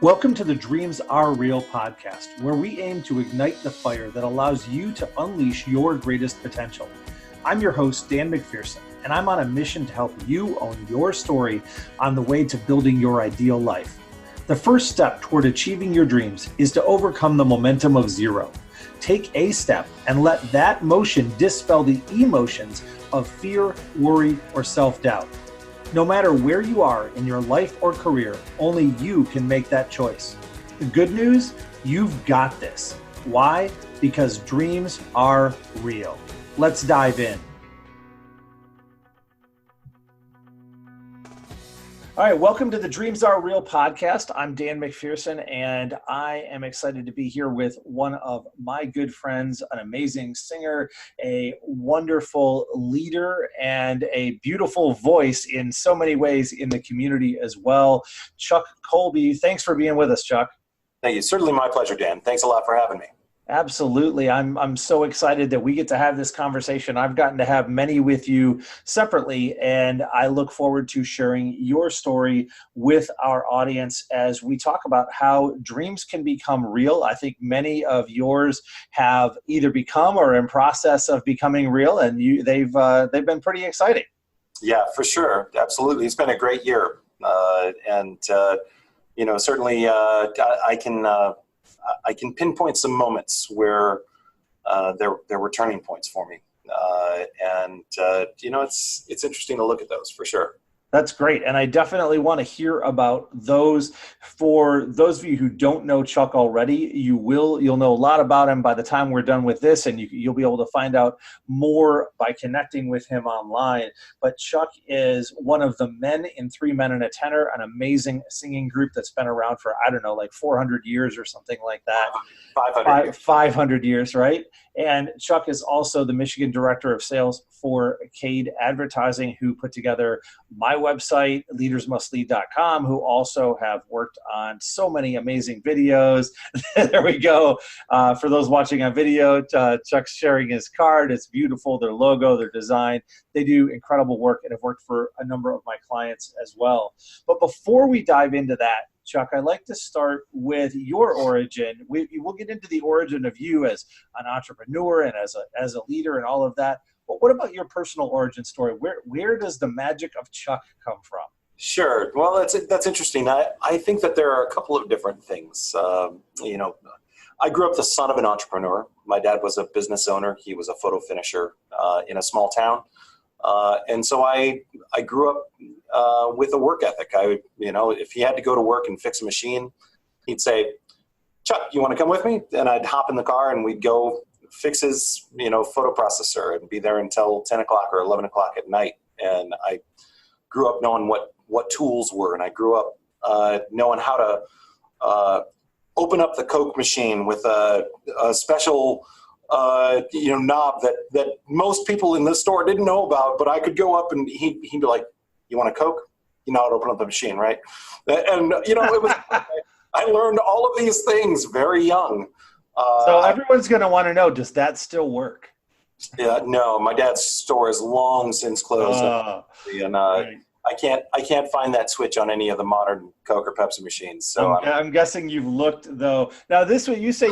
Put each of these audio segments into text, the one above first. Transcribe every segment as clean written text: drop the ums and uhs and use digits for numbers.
Welcome to the Dreams Are Real podcast, where we aim to ignite the fire that allows you to unleash your greatest potential. I'm your host, Dan McPherson, and I'm on a mission to help you own your story on the way to building your ideal life. The first step toward achieving your dreams is to overcome the momentum of zero. Take a step and let that motion dispel the emotions of fear, worry, or self-doubt. No matter where you are in your life or career, only you can make that choice. The good news, you've got this. Why? Because dreams are real. Let's dive in. All right, welcome to the Dreams Are Real podcast. I'm Dan McPherson, and I am excited to be here with one of my good friends, an amazing singer, a wonderful leader, and a beautiful voice in so many ways in the community as well. Chuck Colby, thanks for being with us, Chuck. Thank you. Certainly my pleasure, Dan. Thanks a lot for having me. Absolutely. I'm so excited that we get to have this conversation. I've gotten to have many with you separately, and I look forward to sharing your story with our audience as we talk about how dreams can become real. I think many of yours have either become or in process of becoming real, and they've been pretty exciting. Yeah, for sure. Absolutely. It's been a great year. Certainly I can pinpoint some moments where there were turning points for me. It's interesting to look at those for sure. That's great. And I definitely want to hear about those. For those of you who don't know Chuck already, you'll know a lot about him by the time we're done with this, and you'll be able to find out more by connecting with him online. But Chuck is one of the men in Three Men and a Tenor, an amazing singing group that's been around for, 400 years or something like that. 500 years, right? And Chuck is also the Michigan Director of Sales for CADE Advertising, who put together my website, leadersmustlead.com, who also have worked on so many amazing videos. There we go. For those watching on video, Chuck's sharing his card. It's beautiful, their logo, their design. They do incredible work and have worked for a number of my clients as well. But before we dive into that, Chuck, I'd like to start with your origin. We'll get into the origin of you as an entrepreneur and as a leader and all of that. But what about your personal origin story? Where does the magic of Chuck come from? Sure. Well, that's interesting. I think that there are a couple of different things. I grew up the son of an entrepreneur. My dad was a business owner. He was a photo finisher in a small town. And so I grew up with a work ethic. If he had to go to work and fix a machine, he'd say, "Chuck, you want to come with me?" And I'd hop in the car and we'd go fix his, photo processor and be there until 10 o'clock or 11 o'clock at night. And I grew up knowing what tools were. And I grew up knowing how to open up the Coke machine with a special knob that most people in the store didn't know about, but I could go up and he'd be like, "You want a Coke? You know how to open up the machine, right?" And it was, I learned all of these things very young. So everyone's going to want to know, does that still work? Yeah, no, my dad's store is long since closed. And right. I can't find that switch on any of the modern Coke or Pepsi machines. So I'm guessing you've looked though. Now this way, you say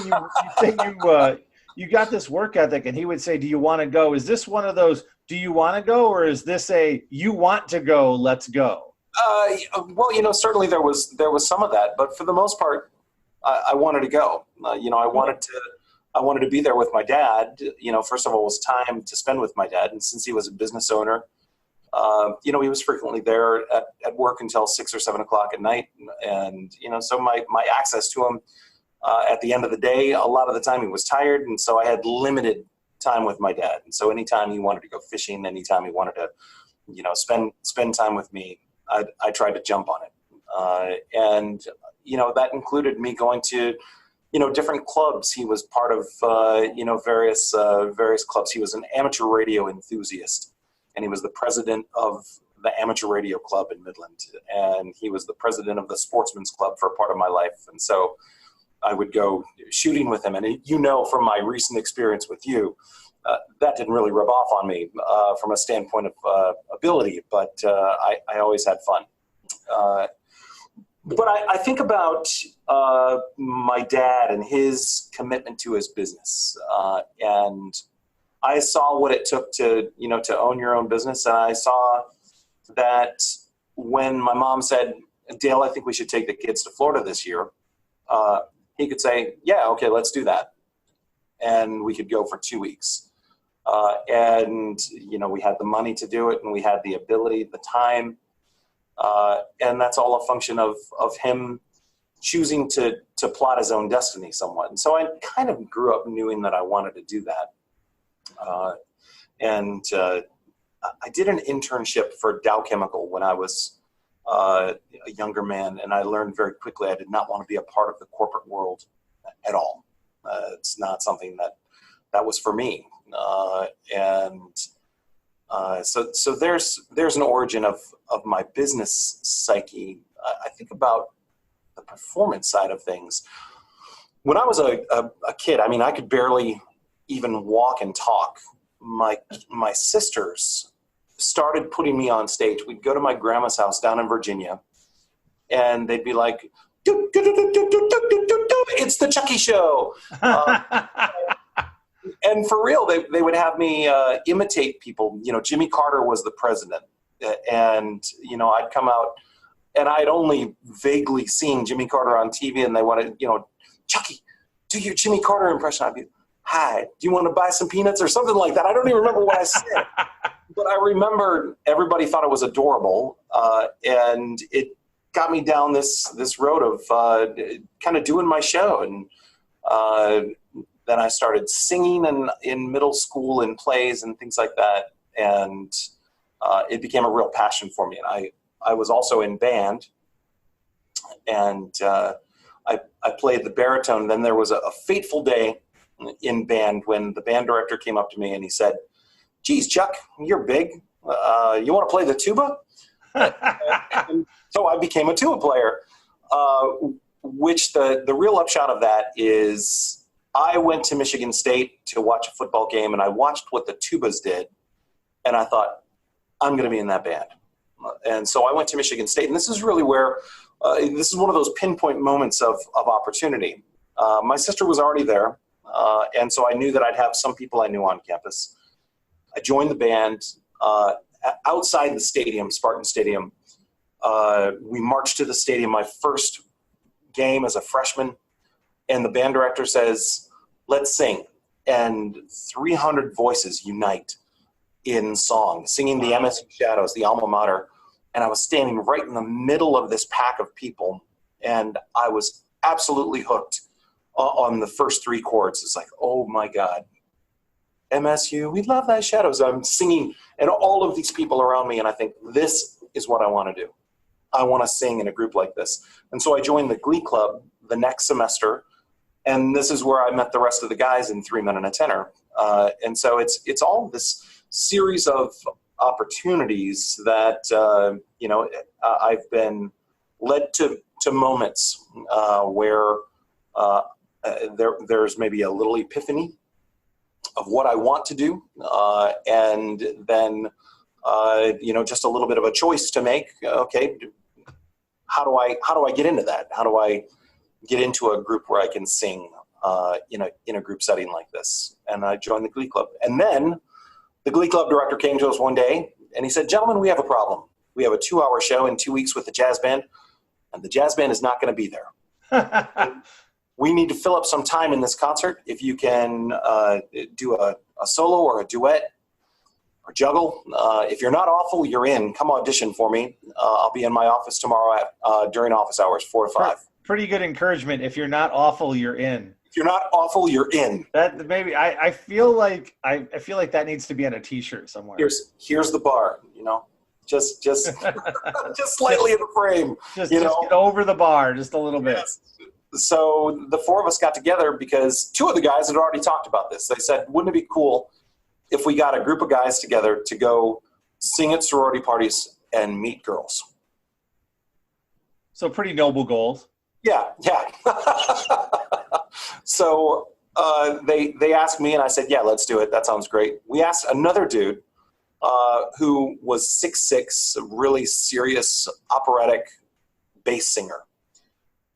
you got this work ethic, and he would say, "Do you want to go?" Is this one of those, "Do you want to go?" or is this a, "You want to go, let's go"? Certainly there was some of that, but for the most part, I wanted to go. I wanted to be there with my dad. First of all, it was time to spend with my dad, and since he was a business owner, he was frequently there at work until 6 or 7 o'clock at night, and so my access to him. At the end of the day, a lot of the time he was tired, and so I had limited time with my dad. And so anytime he wanted to go fishing, anytime he wanted to, spend time with me, I tried to jump on it. That included me going to, different clubs. He was part of, various clubs. He was an amateur radio enthusiast, and he was the president of the amateur radio club in Midland, and he was the president of the sportsman's club for a part of my life. And so I would go shooting with him. And from my recent experience with you, that didn't really rub off on me from a standpoint of ability, but I always had fun. But I think about my dad and his commitment to his business, and I saw what it took to own your own business, and I saw that when my mom said, "Dale, I think we should take the kids to Florida this year," he could say, "Yeah, okay, let's do that," and we could go for 2 weeks. And we had the money to do it, and we had the ability, the time. And that's all a function of him choosing to plot his own destiny somewhat. And so I kind of grew up knowing that I wanted to do that. And I did an internship for Dow Chemical when I was a younger man, and I learned very quickly I did not want to be a part of the corporate world at all. It's not something that was for me. So there's an origin of my business psyche. I think about the performance side of things. When I was a kid, I mean, I could barely even walk and talk. My sisters started putting me on stage. We'd go to my grandma's house down in Virginia, and they'd be like, "Do, do, do, do, do, do, do, do, do, it's the Chucky Show." And for real, they would have me imitate people. Jimmy Carter was the president. And, I'd come out, and I'd only vaguely seen Jimmy Carter on TV, and they wanted, "Chucky, do your Jimmy Carter impression." I'd be, "Hi, do you want to buy some peanuts?" or something like that. I don't even remember what I said. But I remember everybody thought it was adorable. And it got me down this road of kind of doing my show. And then I started singing in middle school in plays and things like that, and it became a real passion for me. And I was also in band, and I played the baritone. Then there was a fateful day in band when the band director came up to me and he said, "Geez, Chuck, you're big. You want to play the tuba?" And so I became a tuba player, which the real upshot of that is I went to Michigan State to watch a football game, and I watched what the tubas did, and I thought, I'm going to be in that band. And so I went to Michigan State, and this is really where this is one of those pinpoint moments of opportunity. My sister was already there, and so I knew that I'd have some people I knew on campus. I joined the band outside the stadium, Spartan Stadium. We marched to the stadium my first game as a freshman. And the band director says, "Let's sing." And 300 voices unite in song, singing the MSU Shadows, the alma mater. And I was standing right in the middle of this pack of people. And I was absolutely hooked on the first 3 chords. It's like, oh my God, MSU, we love thy shadows. I'm singing, and all of these people around me. And I think, this is what I want to do. I want to sing in a group like this. And so I joined the Glee Club the next semester. And this is where I met the rest of the guys in 3 Men and a Tenor. And so it's all this series of opportunities that, I've been led to moments where there's maybe a little epiphany of what I want to do. And then, just a little bit of a choice to make. Okay, how do I get into that? How do I get into a group where I can sing in a group setting like this? And I joined the Glee Club. And then the Glee Club director came to us one day and he said, "Gentlemen, we have a problem. We have a 2-hour show in 2 weeks with the jazz band, and the jazz band is not going to be there. We need to fill up some time in this concert. If you can do a solo or a duet or juggle. If you're not awful, you're in. Come audition for me. I'll be in my office tomorrow during office hours, 4 to 5. Pretty good encouragement. If you're not awful, you're in. If you're not awful, you're in. That maybe I feel like that needs to be on a T-shirt somewhere. Here's the bar. Just just slightly in the frame. Just get over the bar just a little bit. Yes. So the 4 of us got together because 2 of the guys had already talked about this. They said, "Wouldn't it be cool if we got a group of guys together to go sing at sorority parties and meet girls?" So pretty noble goals. Yeah. So they asked me, and I said, "Yeah, let's do it. That sounds great." We asked another dude who was 6'6", a really serious operatic bass singer.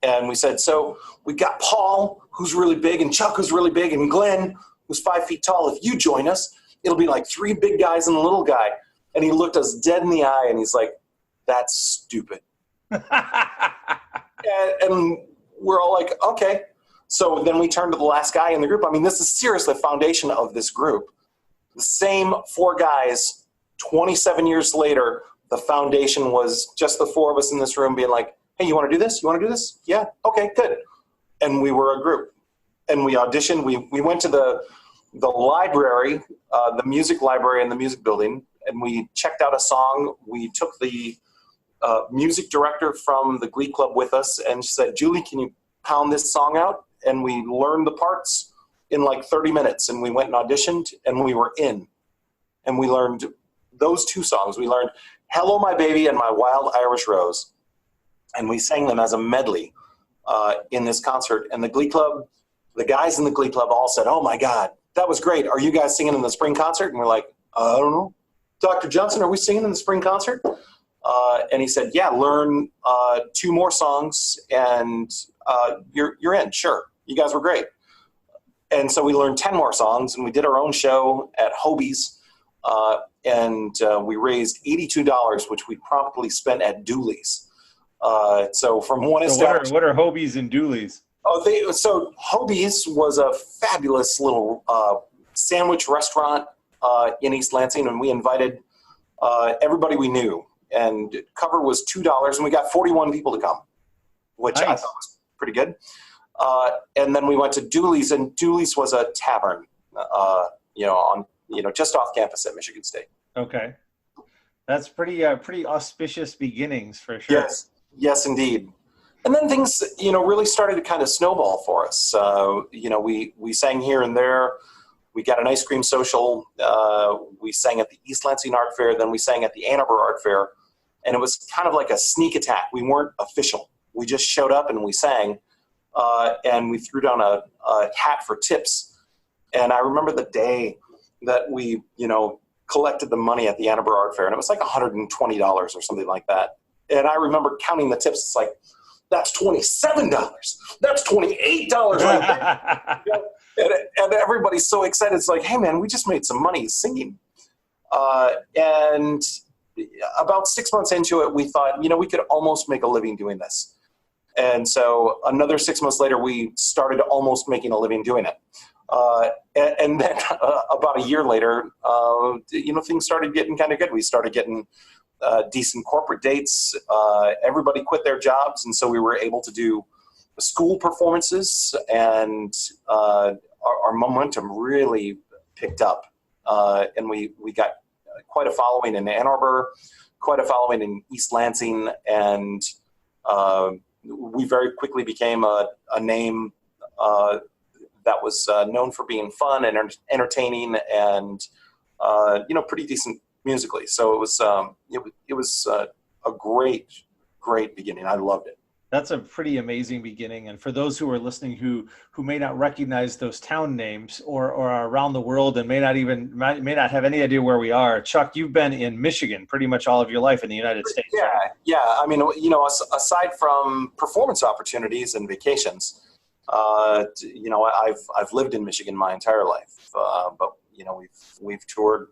And we said, so we got Paul, who's really big, and Chuck, who's really big, and Glenn, who's 5 feet tall. If you join us, it'll be like 3 big guys and a little guy. And he looked us dead in the eye, and he's like, that's stupid. and we're all like, okay. So then we turned to the last guy in the group. I mean, this is seriously the foundation of this group. The same 4 guys, 27 years later, the foundation was just the 4 of us in this room being like, hey, you want to do this? You want to do this? Yeah. Okay, good. And we were a group. And we auditioned. We went to the library, the music library in the music building, and we checked out a song. We took the music director from the Glee Club with us, and she said, Julie, can you pound this song out? And we learned the parts in like 30 minutes, and we went and auditioned, and we were in. And we learned those 2 songs. We learned Hello, My Baby and My Wild Irish Rose. And we sang them as a medley in this concert. And the Glee Club, the guys in the Glee Club all said, oh my God, that was great. Are you guys singing in the spring concert? And we're like, I don't know. Dr. Johnson, are we singing in the spring concert? And he said, yeah, learn 2 more songs and you're in. Sure. You guys were great. And so we learned 10 more songs, and we did our own show at Hobie's. And we raised $82, which we promptly spent at Dooley's. So from one establishment. What are Hobie's and Dooley's? So Hobie's was a fabulous little sandwich restaurant in East Lansing, and we invited everybody we knew. And cover was $2, and we got 41 people to come, which I thought was pretty good. And then we went to Dooley's, and Dooley's was a tavern, just off campus at Michigan State. Okay, that's pretty auspicious beginnings for sure. Yes, indeed. And then things, really started to kind of snowball for us. We sang here and there. We got an ice cream social. We sang at the East Lansing Art Fair. Then we sang at the Ann Arbor Art Fair. And it was kind of like a sneak attack. We weren't official. We just showed up and we sang. And we threw down a hat for tips. And I remember the day that we, collected the money at the Ann Arbor Art Fair. And it was like $120 or something like that. And I remember counting the tips. It's like, that's $27. That's $28 right there. And everybody's so excited. It's like, hey, man, we just made some money singing. And about 6 months into it, we thought, we could almost make a living doing this. And so another 6 months later, we started almost making a living doing it. And then about a year later, things started getting kind of good. We started getting decent corporate dates. Everybody quit their jobs, and so we were able to do school performances, and our momentum really picked up. And we got quite a following in Ann Arbor, quite a following in East Lansing, and we very quickly became a name that was known for being fun and entertaining and pretty decent musically. So it was a great beginning. I loved it. That's a pretty amazing beginning. And for those who are listening who may not recognize those town names or are around the world and may not have any idea where we are, Chuck, you've been in Michigan pretty much all of your life in the United States. Yeah, right? Yeah. I mean, aside from performance opportunities and vacations, I've lived in Michigan my entire life. But we've toured,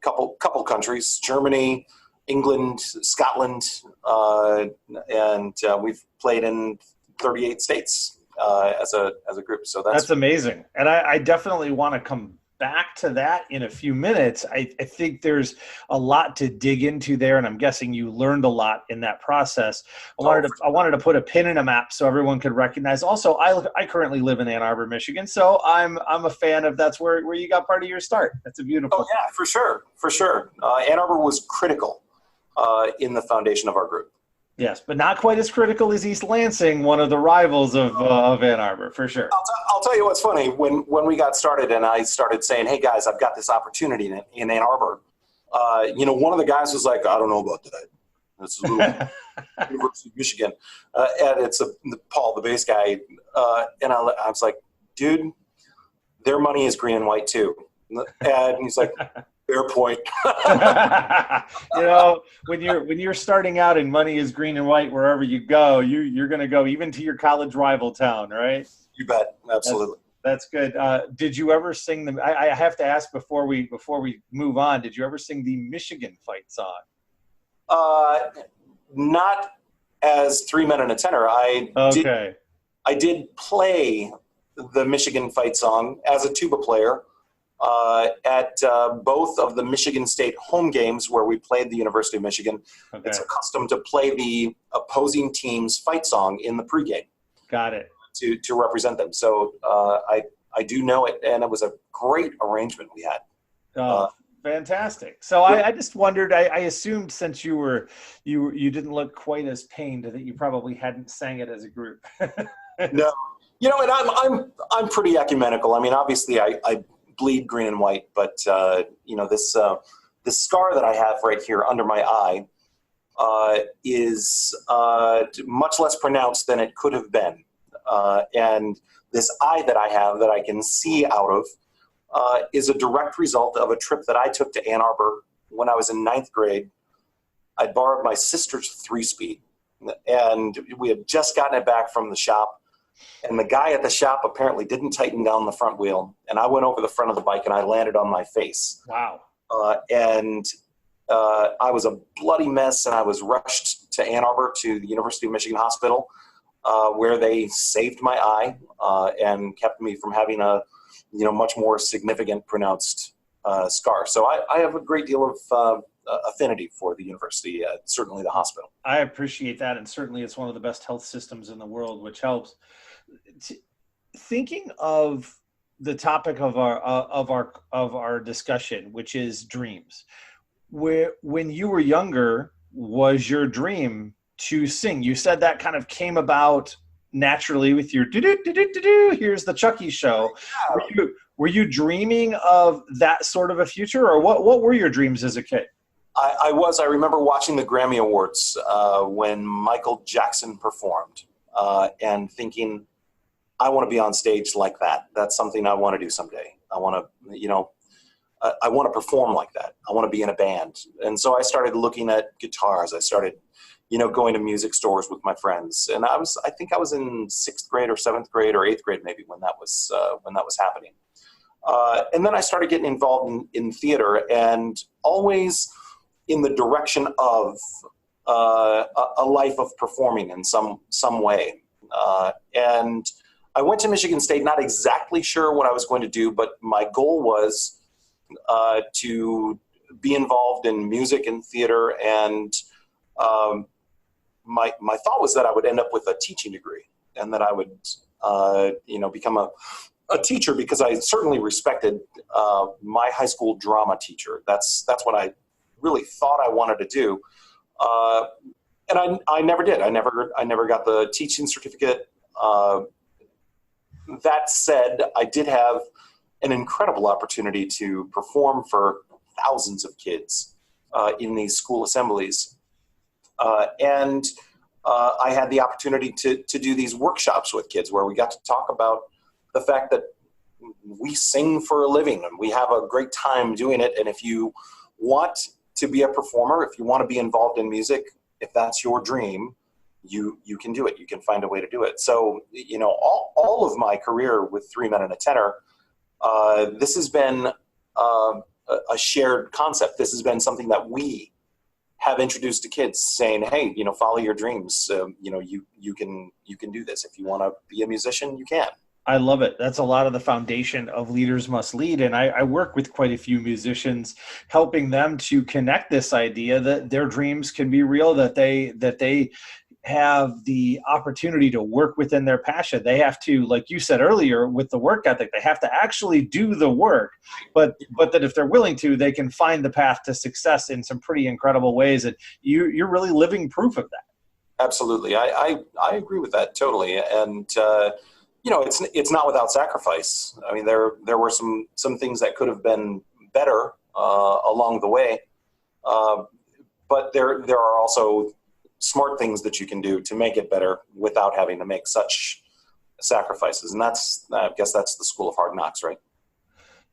couple countries, Germany, England, Scotland, and we've played in 38 states as a group. So that's amazing. And I definitely want to come back to that in a few minutes. I think there's a lot to dig into there, and I'm guessing you learned a lot in that process. I wanted to put a pin in a map so everyone could recognize. Also, I currently live in Ann Arbor, Michigan, so I'm a fan of that's where you got part of your start. That's a beautiful. Oh yeah, for sure. Ann Arbor was critical in the foundation of our group. Yes, but not quite as critical as East Lansing, one of the rivals of Ann Arbor, for sure. I'll tell you what's funny. When we got started and I started saying, hey, guys, I've got this opportunity in Ann Arbor, one of the guys was like, I don't know about that. It's a little University of Michigan. And it's Paul, the bass guy. And I was like, dude, their money is green and white too. And he's like, Fair point. When you're starting out and money is green and white wherever you go, you're going to go even to your college rival town, right? You bet. Absolutely. That's good. Did you ever sing the? I have to ask before we move on. Did you ever sing the Michigan fight song? Not as Three Men and a Tenor. I did play the Michigan fight song as a tuba player at both of the Michigan State home games where we played the University of Michigan. Okay. It's a custom to play the opposing team's fight song in the pregame. Got it. To represent them. So I do know it, and it was a great arrangement we had. Fantastic. So I just wondered, I assumed since you didn't look quite as pained that you probably hadn't sang it as a group. No. And I'm pretty ecumenical. I mean, obviously I bleed green and white, but this scar that I have right here under my eye is much less pronounced than it could have been. And this eye that I have that I can see out of is a direct result of a trip that I took to Ann Arbor when I was in 9th grade. I borrowed my sister's 3-speed, and we had just gotten it back from the shop. And the guy at the shop apparently didn't tighten down the front wheel, and I went over the front of the bike and I landed on my face. Wow. And I was a bloody mess, and I was rushed to Ann Arbor to the University of Michigan Hospital, where they saved my eye and kept me from having a much more significant pronounced scar. So I have a great deal of affinity for the university, certainly the hospital. I appreciate that, and certainly it's one of the best health systems in the world, which helps. Thinking of the topic of our discussion, which is dreams, when you were younger, was your dream to sing? You said that kind of came about naturally with your here's the Chucky show. Were you dreaming of that sort of a future, or what were your dreams as a kid? I was. I remember watching the Grammy Awards when Michael Jackson performed and thinking, I want to be on stage like that. That's something I want to do someday. I want to perform like that. I want to be in a band. And so I started looking at guitars. I started going to music stores with my friends. And I think I was in 6th grade or 7th grade or 8th grade maybe when that was happening. And then I started getting involved in theater, and always in the direction of a life of performing in some way. And I went to Michigan State, not exactly sure what I was going to do, but my goal was to be involved in music and theater, and my thought was that I would end up with a teaching degree, and that I would become a teacher, because I certainly respected my high school drama teacher. That's what I really thought I wanted to do, and I never did. I never got the teaching certificate. That said, I did have an incredible opportunity to perform for thousands of kids in these school assemblies. And I had the opportunity to do these workshops with kids where we got to talk about the fact that we sing for a living and we have a great time doing it. And if you want to be a performer, if you want to be involved in music, if that's your dream, you can do it. You can find a way to do it. So, all of my career with Three Men and a Tenor, this has been a shared concept. This has been something that we have introduced to kids, saying, hey, follow your dreams. You can do this. If you want to be a musician, you can. I love it. That's a lot of the foundation of Leaders Must Lead. And I work with quite a few musicians, helping them to connect this idea that their dreams can be real, that they have the opportunity to work within their passion. They have to, like you said earlier, with the work ethic, they have to actually do the work, but that if they're willing to, they can find the path to success in some pretty incredible ways. And you're really living proof of that. Absolutely. I agree with that totally. And, it's not without sacrifice. I mean, there were some things that could have been better along the way. But there are also smart things that you can do to make it better without having to make such sacrifices. And I guess that's the school of hard knocks, right?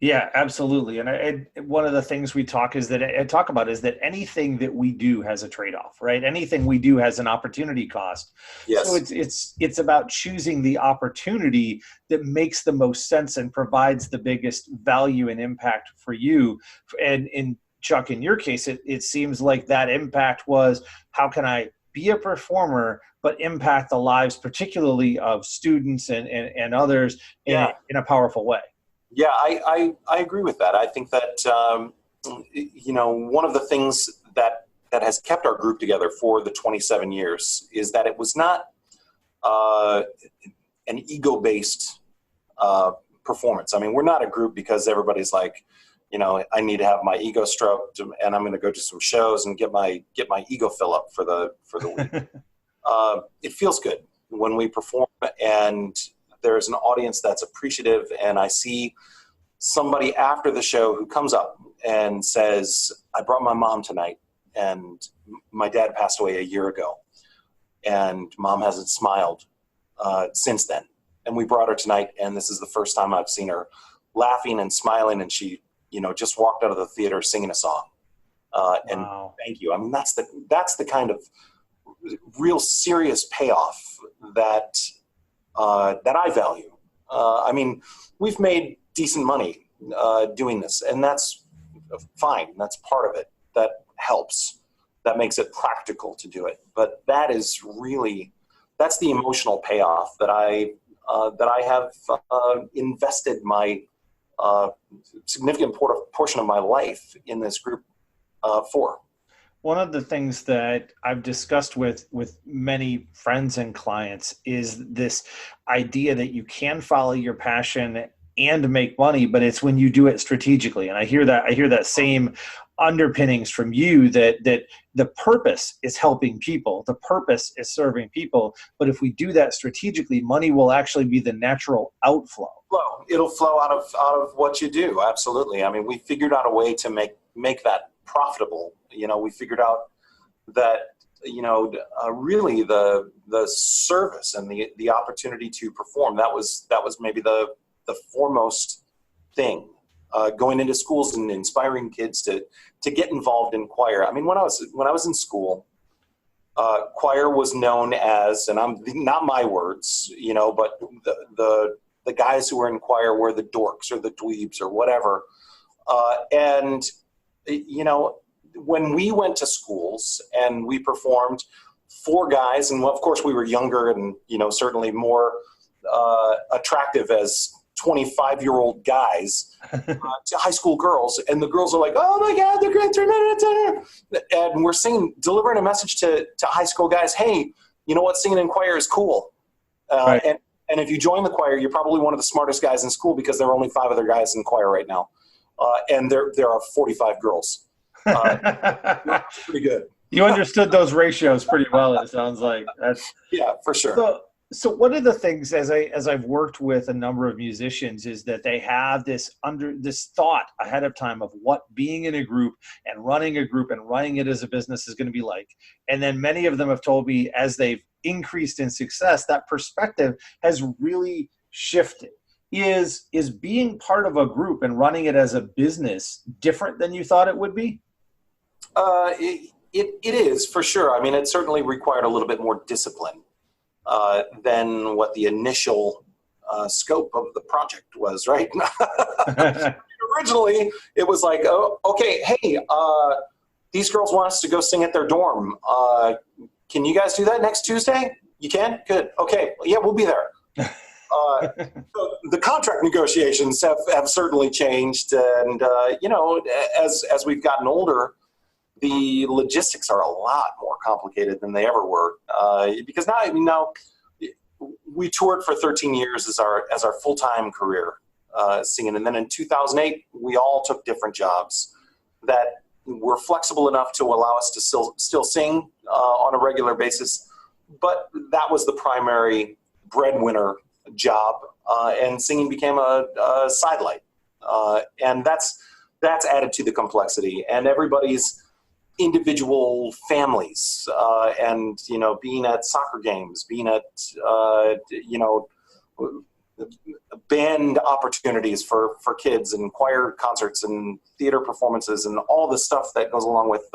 Yeah, absolutely. And one of the things we talk is that I talk about is that anything that we do has a trade-off, right? Anything we do has an opportunity cost. So Yes. it's about choosing the opportunity that makes the most sense and provides the biggest value and impact for you. And in Chuck, in your case, it seems like that impact was, how can I be a performer but impact the lives, particularly of students and others Yeah. in a powerful way? Yeah, I agree with that. I think that, one of the things that has kept our group together for the 27 years is that it was not uh, an ego-based performance. I mean, we're not a group because everybody's like, I need to have my ego stroked and I'm going to go to some shows and get my ego fill up for the week. It feels good when we perform and there's an audience that's appreciative, and I see somebody after the show who comes up and says, I brought my mom tonight and my dad passed away a year ago and mom hasn't smiled since then. And we brought her tonight and this is the first time I've seen her laughing and smiling, and she, just walked out of the theater singing a song. And Wow. thank you. I mean, that's the kind of real serious payoff that I value. I mean, we've made decent money doing this, and that's fine. That's part of it. That helps. That makes it practical to do it. But that's the emotional payoff that I have invested my significant portion of my life in this group for. One of the things that I've discussed with many friends and clients is this idea that you can follow your passion and make money, but it's when you do it strategically. And I hear that same underpinnings from you, that the purpose is helping people, the purpose is serving people. But if we do that strategically, money will actually be the natural outflow. It'll flow out of what you do. Absolutely. I mean, we figured out a way to make that profitable. We figured out that, really the service and the opportunity to perform, that was maybe the foremost thing, going into schools and inspiring kids to get involved in choir. I mean, when I was in school, choir was known as, and I'm not my words, but the guys who were in choir were the dorks or the dweebs or whatever. And when we went to schools and we performed, four guys, and of course we were younger and, certainly more attractive as 25-year-old guys to high school girls. And the girls are like, oh my God, they're great. And we're delivering a message to high school guys. Hey, you know what? Singing in choir is cool. Right. And if you join the choir, you're probably one of the smartest guys in school because there are only 5 other guys in choir right now. And there are 45 girls. Pretty good. You understood those ratios pretty well, it sounds like. Yeah, for sure. So one of the things, as I've worked with a number of musicians, is that they have this thought ahead of time of what being in a group and running a group and running it as a business is going to be like. And then many of them have told me, as they've increased in success, that perspective has really shifted. Is being part of a group and running it as a business different than you thought it would be? It is, for sure. I mean, it certainly required a little bit more discipline than what the initial scope of the project was, right? Originally, it was like, oh, okay, hey, these girls want us to go sing at their dorm. Can you guys do that next Tuesday? You can? Good. Okay. Yeah, we'll be there. So the contract negotiations have certainly changed. And, as we've gotten older, the logistics are a lot more complicated than they ever were. Because now we toured for 13 years as our full-time career, singing. And then in 2008, we all took different jobs that were flexible enough to allow us to still sing on a regular basis. But that was the primary breadwinner job, and singing became a sidelight. And that's added to the complexity. And everybody's individual families, and being at soccer games, being at band opportunities for kids and choir concerts and theater performances and all the stuff that goes along with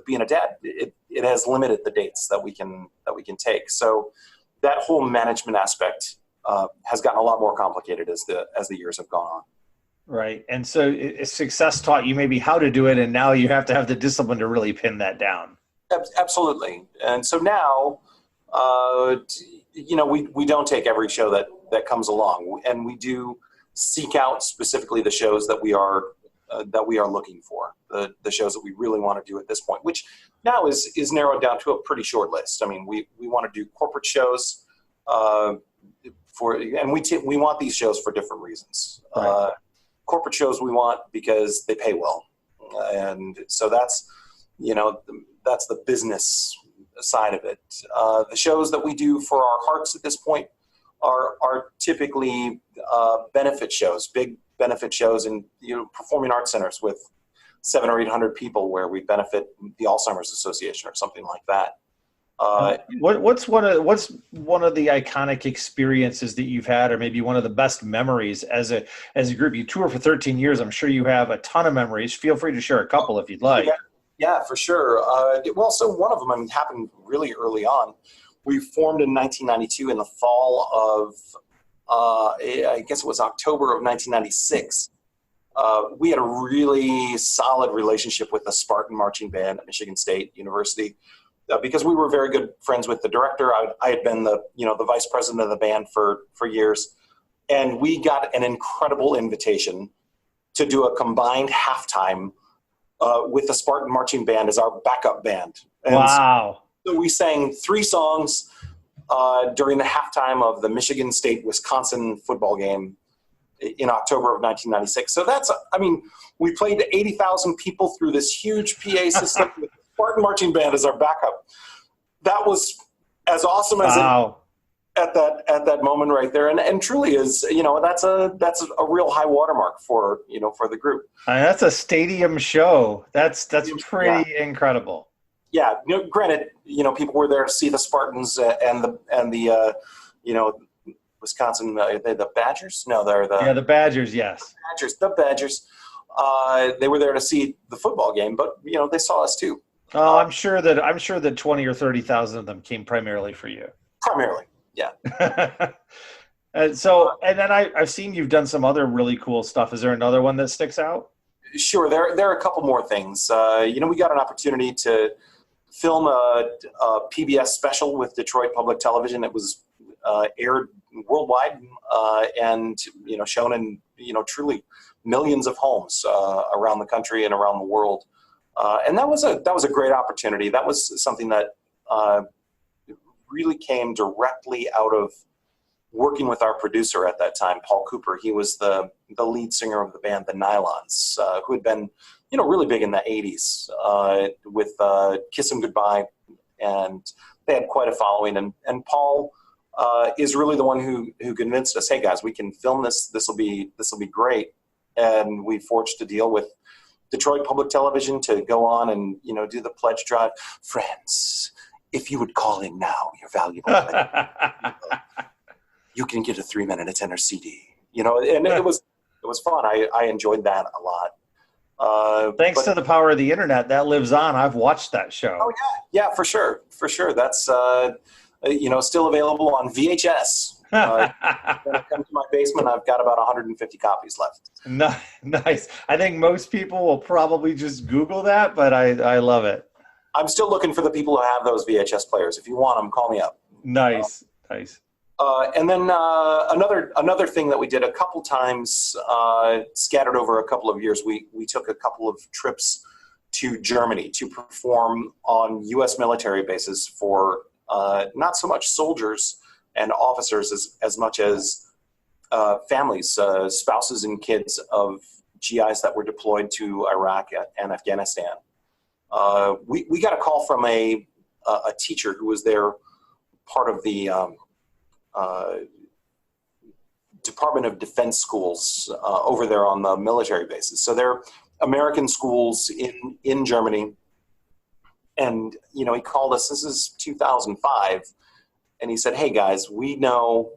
being a dad. It has limited the dates that we can take. So that whole management aspect has gotten a lot more complicated as the years have gone on. Right. And so success taught you maybe how to do it, and now you have to have the discipline to really pin that down. Absolutely. And so now, we don't take every show that comes along, and we do seek out specifically the shows that we are looking for, the shows that we really want to do at this point, which now is narrowed down to a pretty short list. I mean, we want to do corporate shows and we want these shows for different reasons. Right. Corporate shows we want because they pay well, and so that's the business side of it. The shows that we do for our hearts at this point are typically benefit shows, big benefit shows in performing arts centers with 700 or 800 people, where we benefit the Alzheimer's Association or something like that. What's one of the iconic experiences that you've had, or maybe one of the best memories as a group? You tour for 13 years. I'm sure you have a ton of memories. Feel free to share a couple if you'd like. Yeah, for sure. So one of them happened really early on. We formed in 1992 in the fall of, I guess it was October of 1996. We had a really solid relationship with the Spartan Marching Band at Michigan State University. Because we were very good friends with the director. I had been the vice president of the band for years, and we got an incredible invitation to do a combined halftime with the Spartan Marching Band as our backup band. And wow! So we sang 3 songs during the halftime of the Michigan State-Wisconsin football game in October of 1996. So we played to 80,000 people through this huge PA system. Spartan Marching Band as our backup. That was as awesome as at that moment right there, and truly is that's a real high watermark for the group. That's a stadium show. That's pretty incredible. Yeah, granted, people were there to see the Spartans and the Wisconsin. Are they the Badgers? No, they're the Badgers. Yes, the Badgers. They were there to see the football game, but they saw us too. Oh, I'm sure that 20 or 30,000 of them came primarily for you. Primarily, yeah. And then I've seen you've done some other really cool stuff. Is there another one that sticks out? Sure, there are a couple more things. We got an opportunity to film a PBS special with Detroit Public Television. It was aired worldwide and shown in truly millions of homes around the country and around the world. And that was a great opportunity. That was something that really came directly out of working with our producer at that time, Paul Cooper. He was the lead singer of the band, the Nylons, who had been really big in the 80s with Kiss 'Em Goodbye, and they had quite a following. And Paul is really the one who convinced us, hey guys, we can film this. This will be great. And we forged a deal with Detroit Public Television to go on and do the pledge drive. Friends, if you would call in now, you're valuable. You can get a 3-minute Tenor CD. And it was fun. I enjoyed that a lot. Thanks to the power of the internet, that lives on. I've watched that show. Oh yeah, for sure. That's still available on VHS. When I come to my basement, I've got about 150 copies left. Nice. I think most people will probably just Google that, but I love it. I'm still looking for the people who have those VHS players. If you want them, call me up. Nice. And then another thing that we did a couple times, scattered over a couple of years, we took a couple of trips to Germany to perform on U.S. military bases for not so much soldiers and officers as much as families, spouses and kids of GIs that were deployed to Iraq and Afghanistan. We got a call from a teacher who was there, part of the Department of Defense schools over there on the military bases. So they're American schools in Germany. And, he called us, this is 2005. And he said, hey guys, we know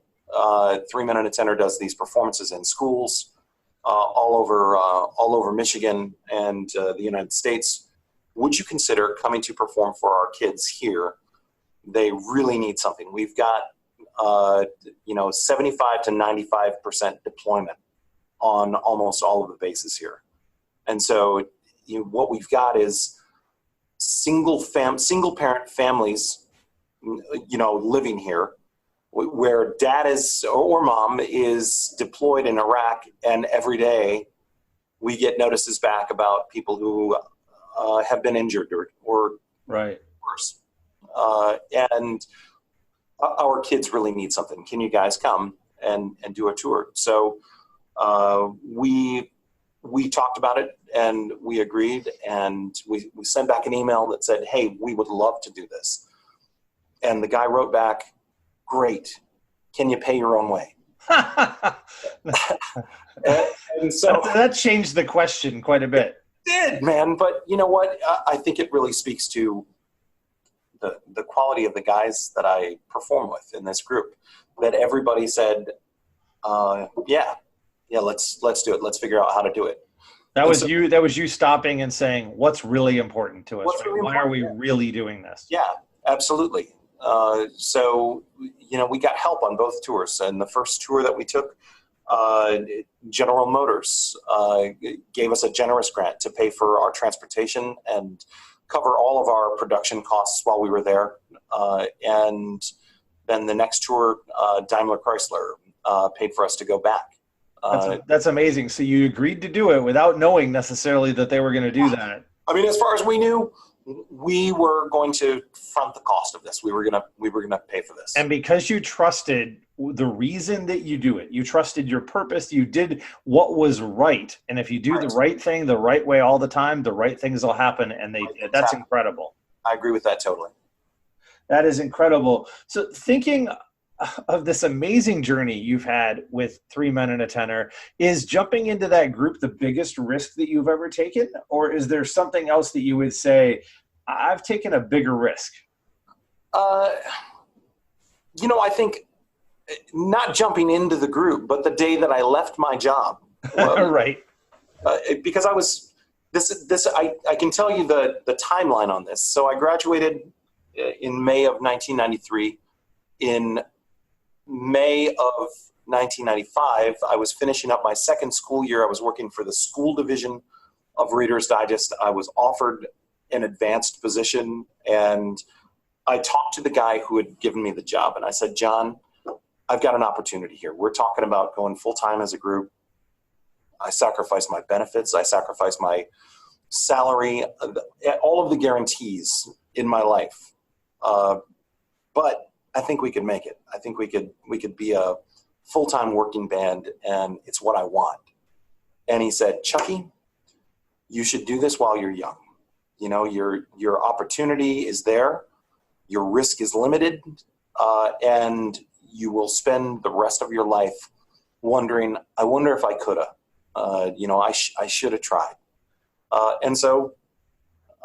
Three Men and a Tenor does these performances in schools all over Michigan and the United States. Would you consider coming to perform for our kids here? They really need something. We've got 75 to 95% deployment on almost all of the bases here. And so what we've got is single parent families, living here, where dad is or mom is deployed in Iraq, and every day we get notices back about people who have been injured or right. worse. And our kids really need something. Can you guys come and do a tour? So we talked about it and we agreed, and we sent back an email that said, hey, we would love to do this. And the guy wrote back, great. Can you pay your own way? and so that changed the question quite a bit. It did, man. But you know what? I think it really speaks to the quality of the guys that I perform with in this group, that everybody said, yeah, let's do it. Let's figure out how to do it. That was you stopping and saying, what's really important to us? Right? Really Why are we really doing this? Yeah, absolutely. So, we got help on both tours. And the first tour that we took, General Motors gave us a generous grant to pay for our transportation and cover all of our production costs while we were there. And then the next tour, Daimler Chrysler paid for us to go back. That's amazing. So you agreed to do it without knowing necessarily that they were going to do that. I mean, as far as we knew, we were going to front the cost of this. We were gonna pay for this. And because you trusted the reason that you do it, you trusted your purpose, you did what was right. And if you do the right thing the right way all the time, the right things will happen. And that's incredible. I agree with that totally. That is incredible. So thinking of this amazing journey you've had with Three Men and a Tenor, is jumping into that group the biggest risk that you've ever taken? Or is there something else that you would say, I've taken a bigger risk? I think not jumping into the group, but the day that I left my job. Right. Because I was, I can tell you the timeline on this. So I graduated in May of 1993. In May of 1995, I was finishing up my second school year. I was working for the school division of Reader's Digest. I was offered an advanced position, and I talked to the guy who had given me the job, and I said, John, I've got an opportunity here. We're talking about going full-time as a group. I sacrificed my benefits. I sacrificed my salary, all of the guarantees in my life. But I think we could make it. I think we could be a full-time working band, and it's what I want. And he said, Chucky, you should do this while you're young. Your opportunity is there. Your risk is limited, and you will spend the rest of your life wondering, I wonder if I could have. I should have tried. And so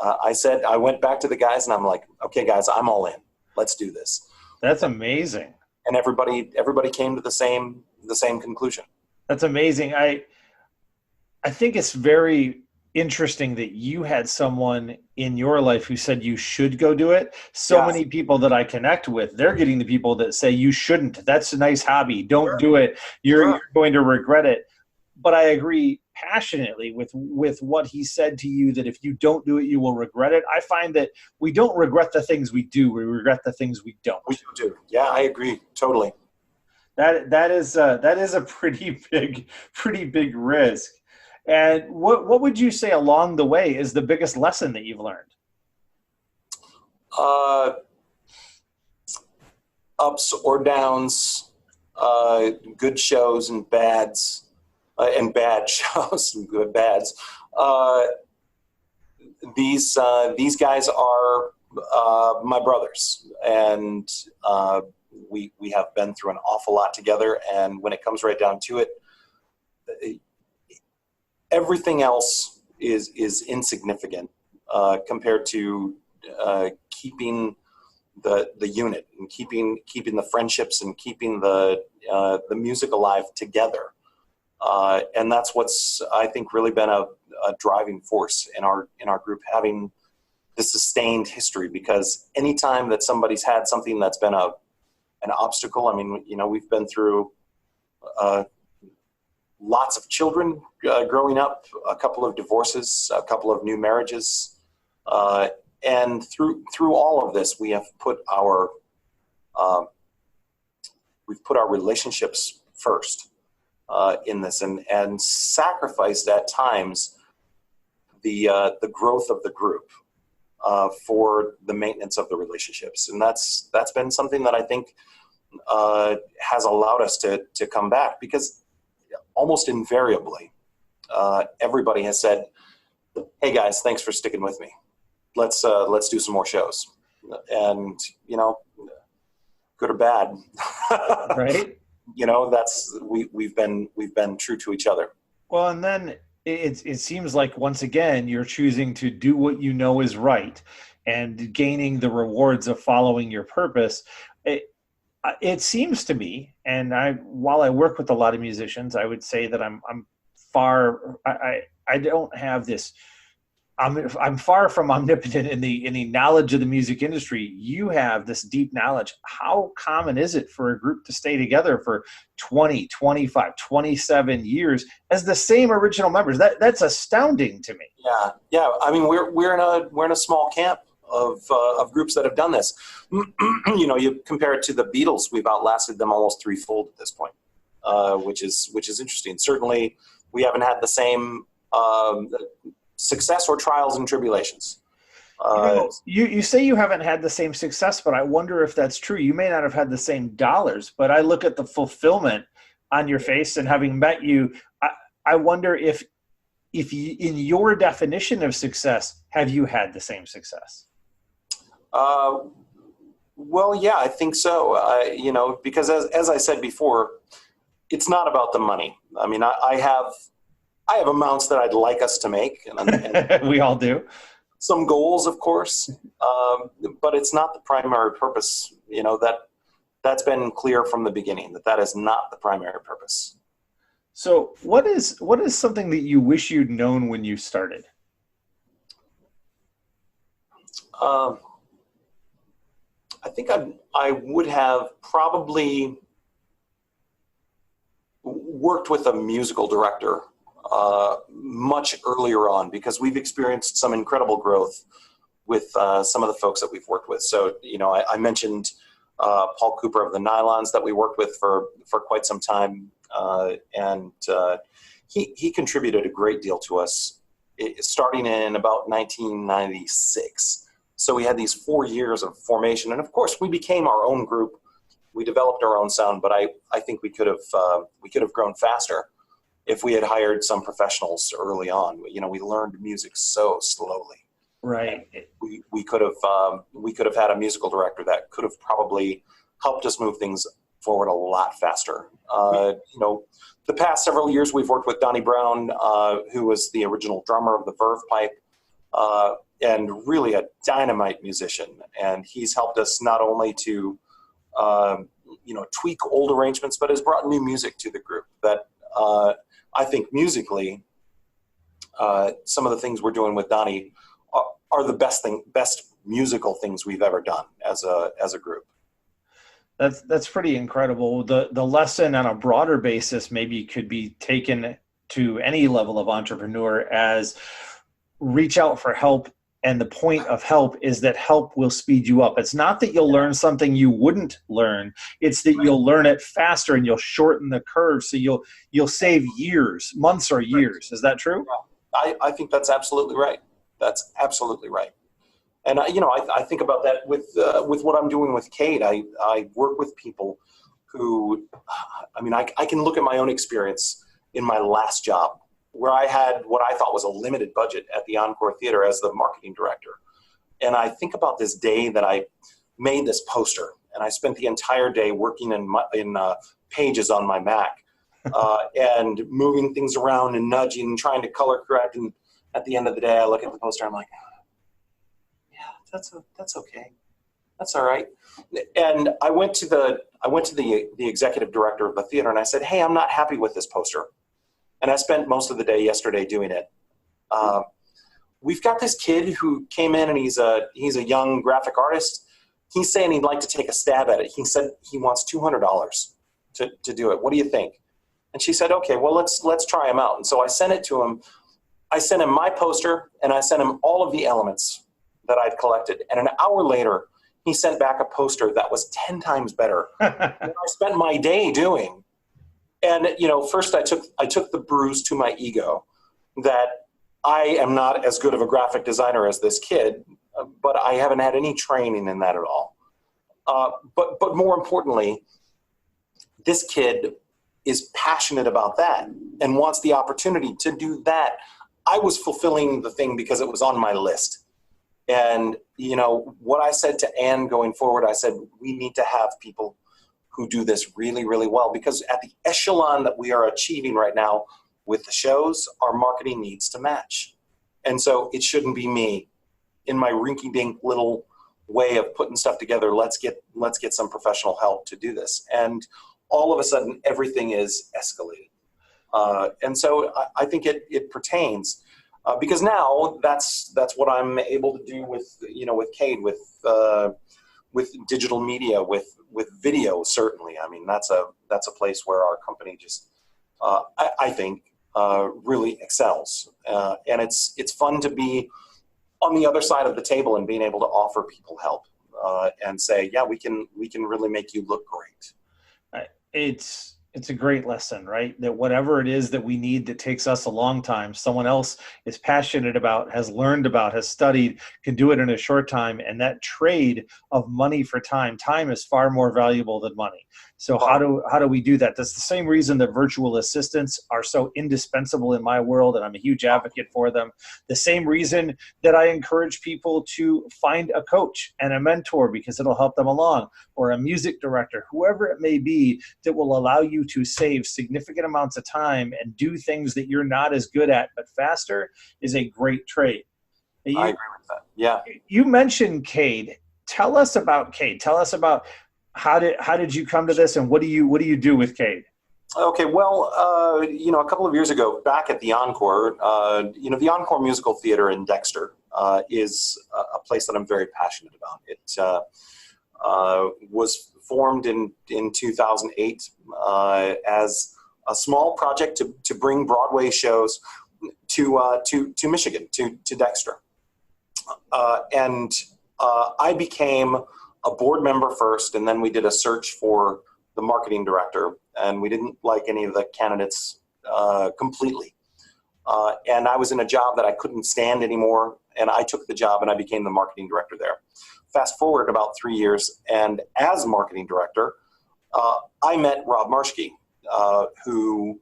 I said, I went back to the guys, and I'm like, okay, guys, I'm all in. Let's do this. That's amazing. And everybody came to the same conclusion. That's amazing. I think it's very interesting that you had someone in your life who said you should go do it. So many people that I connect with, they're getting the people that say you shouldn't. That's a nice hobby. Don't do it. You're going to regret it. But I agree passionately with what he said to you, that if you don't do it, you will regret it. I find that we don't regret the things we do. We regret the things we don't. We do. Yeah, I agree. Totally. That is a pretty big risk. And what would you say along the way is the biggest lesson that you've learned? Ups or downs, good shows and bads, and bad shows and good bads. These guys are my brothers, and we have been through an awful lot together. And when it comes right down to it, everything else is insignificant compared to keeping the unit and keeping the friendships and keeping the music alive together. And that's what's, I think, really been a driving force in our group, having the sustained history, because anytime that somebody's had something that's been an obstacle, I mean, we've been through lots of children growing up, a couple of divorces, a couple of new marriages, and through all of this, we have put our relationships first in this, and sacrificed at times the growth of the group for the maintenance of the relationships, and that's been something that I think has allowed us to come back, because almost invariably everybody has said, "Hey guys, thanks for sticking with me. Let's do some more shows." And good or bad, right? That's we've been true to each other. Well, and then it seems like, once again, you're choosing to do what you know is right and gaining the rewards of following your purpose. It seems to me, and while I work with a lot of musicians, I would say that I don't have this. I'm far from omnipotent in the knowledge of the music industry. You have this deep knowledge. How common is it for a group to stay together for 20, 25, 27 years as the same original members? That's astounding to me. Yeah. I mean, we're in a small camp of groups that have done this. You compare it to the Beatles, we've outlasted them almost threefold at this point, which is interesting. Certainly, we haven't had the same success or trials and tribulations. You say you haven't had the same success, but I wonder if that's true. You may not have had the same dollars, but I look at the fulfillment on your face, and having met you, I wonder if you, in your definition of success, have you had the same success? Well, yeah, I think so. Because as I said before, it's not about the money. I mean, I have amounts that I'd like us to make, and we all do. Some goals, of course, but it's not the primary purpose. That's been clear from the beginning, that is not the primary purpose. So what is something that you wish you'd known when you started? I think I would have probably worked with a musical director much earlier on, because we've experienced some incredible growth with some of the folks that we've worked with. So, I mentioned Paul Cooper of the Nylons that we worked with for quite some time, and he contributed a great deal to us, starting in about 1996. So we had these 4 years of formation, and of course we became our own group. We developed our own sound, but I think we could have grown faster if we had hired some professionals early on. We learned music so slowly. Right. We could have had a musical director that could have probably helped us move things forward a lot faster. The past several years we've worked with Donnie Brown, who was the original drummer of the Verve Pipe, and really a dynamite musician. And he's helped us not only to tweak old arrangements, but has brought new music to the group that I think musically, some of the things we're doing with Donnie are the best musical things we've ever done as a group. That's pretty incredible. The lesson on a broader basis maybe could be taken to any level of entrepreneur as reach out for help. And the point of help is that help will speed you up. It's not that you'll learn something you wouldn't learn. It's that you'll learn it faster and you'll shorten the curve. So you'll save years, months or years. Is that true? I think that's absolutely right. That's absolutely right. And I think about that with what I'm doing with CADE. I work with people who, I can look at my own experience in my last job, where I had what I thought was a limited budget at the Encore Theater as the marketing director. And I think about this day that I made this poster, and I spent the entire day working in Pages on my Mac, and moving things around and nudging and trying to color correct. And at the end of the day, I look at the poster, I'm like, yeah, that's okay. That's all right. And I went to the executive director of the theater and I said, hey, I'm not happy with this poster. And I spent most of the day yesterday doing it. We've got this kid who came in and he's a young graphic artist. He's saying he'd like to take a stab at it. He said he wants $200 to do it. What do you think? And she said, okay, well, let's try him out. And so I sent it to him. I sent him my poster and I sent him all of the elements that I'd collected. And an hour later, he sent back a poster that was 10 times better than I spent my day doing. And, first I took the bruise to my ego that I am not as good of a graphic designer as this kid, but I haven't had any training in that at all. But more importantly, this kid is passionate about that and wants the opportunity to do that. I was fulfilling the thing because it was on my list. And, what I said to Anne going forward, I said, we need to have people who do this really, really well, because at the echelon that we are achieving right now with the shows, our marketing needs to match. And so it shouldn't be me in my rinky-dink little way of putting stuff together. Let's get some professional help to do this. And all of a sudden, everything is escalated. And so I think it pertains. Because now that's what I'm able to do with CADE, with digital media, with video. Certainly, I mean that's a place where our company just I think really excels, and it's fun to be on the other side of the table and being able to offer people help and say, yeah, we can really make you look great. It's a great lesson, right? That whatever it is that we need that takes us a long time, someone else is passionate about, has learned about, has studied, can do it in a short time. And that trade of money for time is far more valuable than money. So how do we do that? That's the same reason that virtual assistants are so indispensable in my world, and I'm a huge advocate for them. The same reason that I encourage people to find a coach and a mentor, because it'll help them along, or a music director, whoever it may be, that will allow you to save significant amounts of time and do things that you're not as good at but faster, is a great trade. I agree with that. Yeah. You mentioned CADE. Tell us about CADE. Tell us about how did you come to this, and what do you do with CADE? Okay, well, a couple of years ago, back at the Encore, the Encore Musical Theater in Dexter is a place that I'm very passionate about. It was formed in 2008 as a small project to bring Broadway shows to Michigan, to Dexter, and I became a board member first, and then we did a search for the marketing director, and we didn't like any of the candidates completely. And I was in a job that I couldn't stand anymore, and I took the job and I became the marketing director there. Fast forward about 3 years, and as marketing director, I met Rob Marschke, who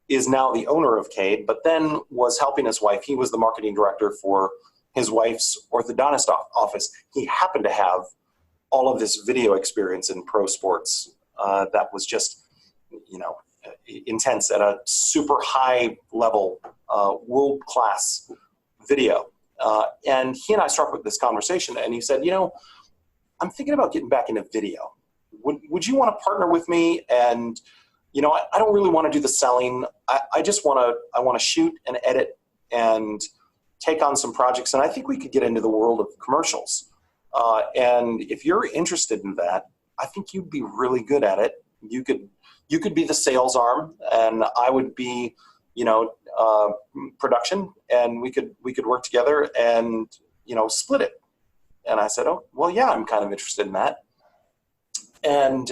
is now the owner of CADE, but then was helping his wife. He was the marketing director for his wife's orthodontist office. He happened to have all of this video experience in pro sports that was just, intense at a super high level, world-class video. And he and I struck with this conversation, and he said, I'm thinking about getting back into video. Would you want to partner with me? And, I don't really want to do the selling. I just want to shoot and edit and take on some projects. And I think we could get into the world of commercials. And if you're interested in that, I think you'd be really good at it. You could be the sales arm, and I would be, production, and we could work together and, split it. And I said, oh, well, yeah, I'm kind of interested in that. And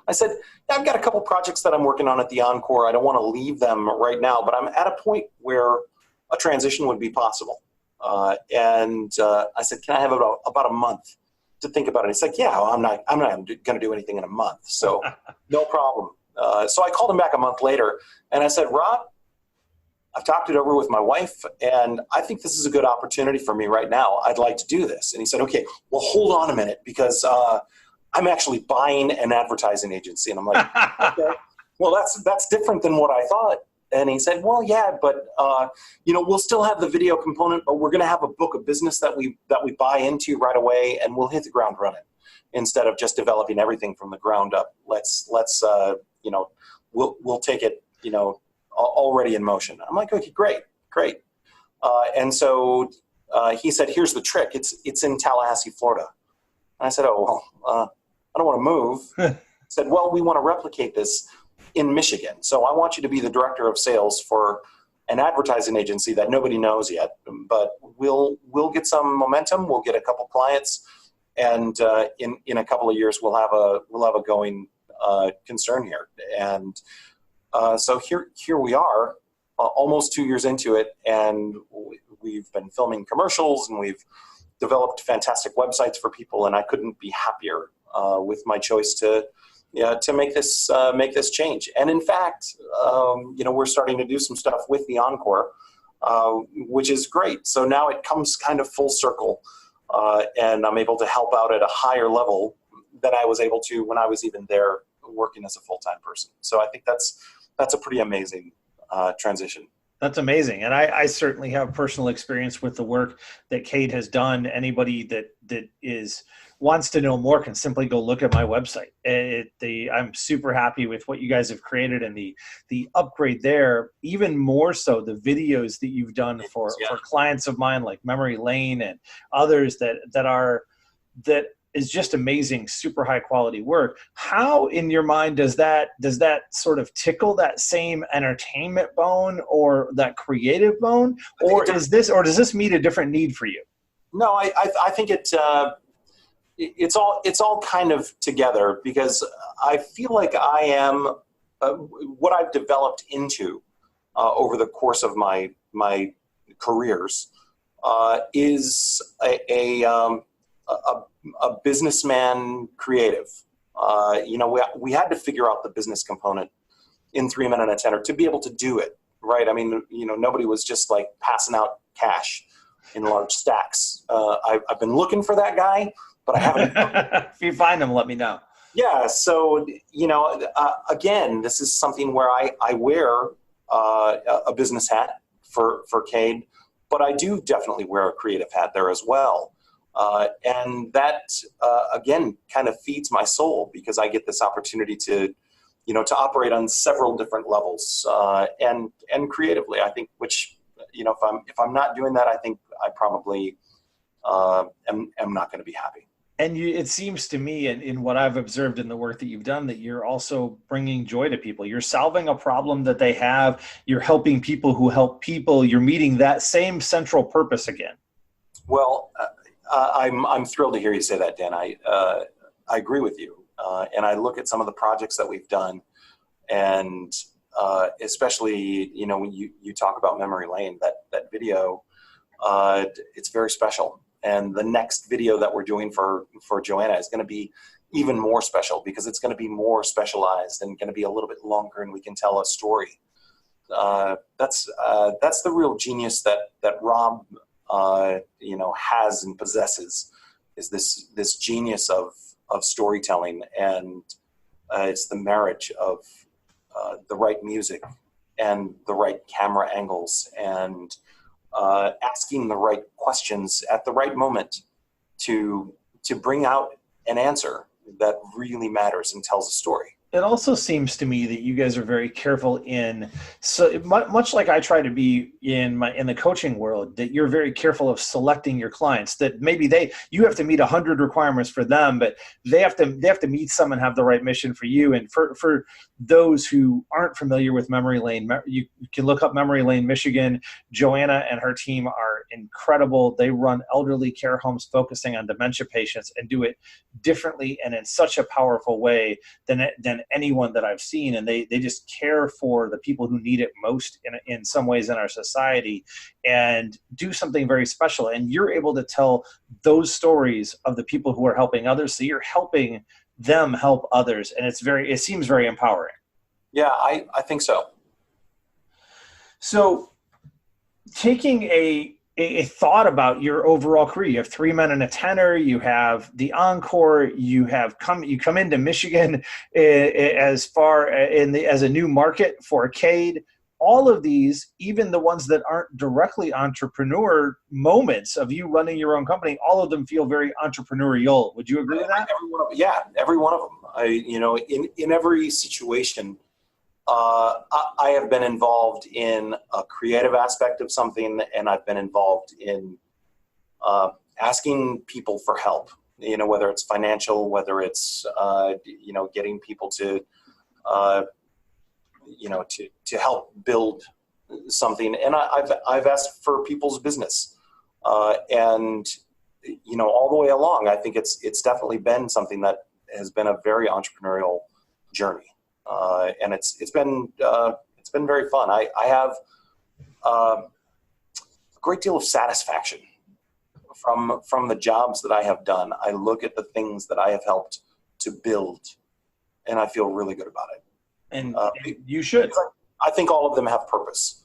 I said, yeah, I've got a couple projects that I'm working on at the Encore. I don't want to leave them right now, but I'm at a point where a transition would be possible. And I said, can I have about a month to think about it? He's like, yeah, I'm not going to do anything in a month. So no problem. So I called him back a month later, and I said, Rob, I've talked it over with my wife, and I think this is a good opportunity for me right now. I'd like to do this. And he said, okay, well, hold on a minute, because I'm actually buying an advertising agency. And I'm like, okay, well, that's different than what I thought. And he said, well, yeah, but we'll still have the video component, but we're going to have a book of business that we buy into right away, and we'll hit the ground running instead of just developing everything from the ground up. Let's we'll take it, already in motion. I'm like, okay, great. And so he said, here's the trick. It's in Tallahassee, Florida. And I said, oh, well, I don't want to move. He said, well, we want to replicate this in Michigan. So I want you to be the director of sales for an advertising agency that nobody knows yet, but we'll get some momentum. We'll get a couple clients, and in a couple of years we'll have a going concern here. And so here we are, almost 2 years into it, and we've been filming commercials, and we've developed fantastic websites for people, and I couldn't be happier with my choice to make this change. And in fact, we're starting to do some stuff with the Encore, which is great. So now it comes kind of full circle, and I'm able to help out at a higher level than I was able to when I was even there working as a full-time person. So I think that's a pretty amazing transition. That's amazing. And I certainly have personal experience with the work that CADE has done. Anybody that wants to know more can simply go look at my website. I'm super happy with what you guys have created, and the upgrade there, even more so the videos that you've done for clients of mine like Memory Lane and others that is just amazing, super high quality work. How, in your mind, does that sort of tickle that same entertainment bone or that creative bone, or does this meet a different need for you? No, I think it's all kind of together, because I feel like I am what I've developed into over the course of my careers is a businessman creative. We had to figure out the business component in 3 Men and a Tenor to be able to do it, right? I mean, nobody was just like passing out cash in large stacks. I've been looking for that guy, but I haven't. If you find him, let me know. Yeah. So, again, this is something where I wear a business hat for CADE, but I do definitely wear a creative hat there as well. And that, again, kind of feeds my soul, because I get this opportunity to operate on several different levels, and creatively, I think, which, if I'm not doing that, I think I probably am not going to be happy. And it seems to me, in what I've observed in the work that you've done, that you're also bringing joy to people. You're solving a problem that they have. You're helping people who help people. You're meeting that same central purpose again. Well, I'm thrilled to hear you say that, Dan. I agree with you, and I look at some of the projects that we've done, and especially when you talk about Memory Lane, that video, it's very special. And the next video that we're doing for Joanna is going to be even more special, because it's going to be more specialized and going to be a little bit longer, and we can tell a story. That's the real genius that Rob has and possesses, is this genius of storytelling, and it's the marriage of the right music and the right camera angles, and asking the right questions at the right moment to bring out an answer that really matters and tells a story. It also seems to me that you guys are very careful so much like I try to be in the coaching world, that you're very careful of selecting your clients, that maybe you have to meet 100 requirements for them, but they have to meet some and have the right mission for you. And for those who aren't familiar with Memory Lane, you can look up Memory Lane, Michigan. Joanna and her team are incredible. They run elderly care homes focusing on dementia patients, and do it differently and in such a powerful way than anyone that I've seen. And they just care for the people who need it most in some ways in our society, and do something very special. And you're able to tell those stories of the people who are helping others. So you're helping them help others. And it seems very empowering. Yeah, I think so. So taking a thought about your overall career, you have 3 Men and a Tenor, you have the Encore, you come into Michigan as a new market for CADE. all of these, even the ones that aren't directly entrepreneur moments of you running your own company, all of them feel very entrepreneurial. Would you agree with that? Every one of them. In every situation, I have been involved in a creative aspect of something, and I've been involved in asking people for help. Whether it's financial, whether it's getting people to to help build something. And I've asked for people's business, and all the way along, I think it's definitely been something that has been a very entrepreneurial journey, and it's been very fun. I have a great deal of satisfaction from the jobs that I have done. I look at the things that I have helped to build, and I feel really good about it. And you should. I think all of them have purpose.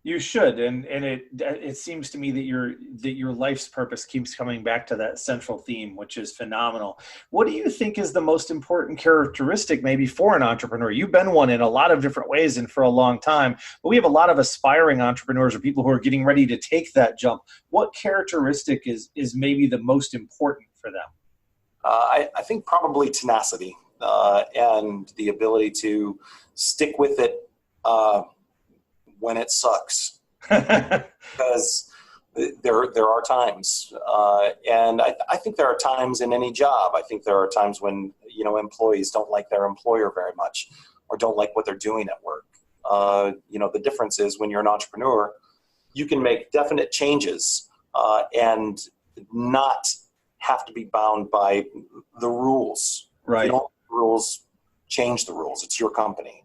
You should, and it seems to me that your life's purpose keeps coming back to that central theme, which is phenomenal. What do you think is the most important characteristic maybe for an entrepreneur? You've been one in a lot of different ways and for a long time, but we have a lot of aspiring entrepreneurs or people who are getting ready to take that jump. What characteristic is maybe the most important for them? I think probably tenacity and the ability to stick with it when it sucks, because there are times, and I think there are times in any job. I think there are times when employees don't like their employer very much, or don't like what they're doing at work. The difference is when you're an entrepreneur, you can make definite changes and not have to be bound by the rules. Right. You don't make the rules, change the rules. It's your company.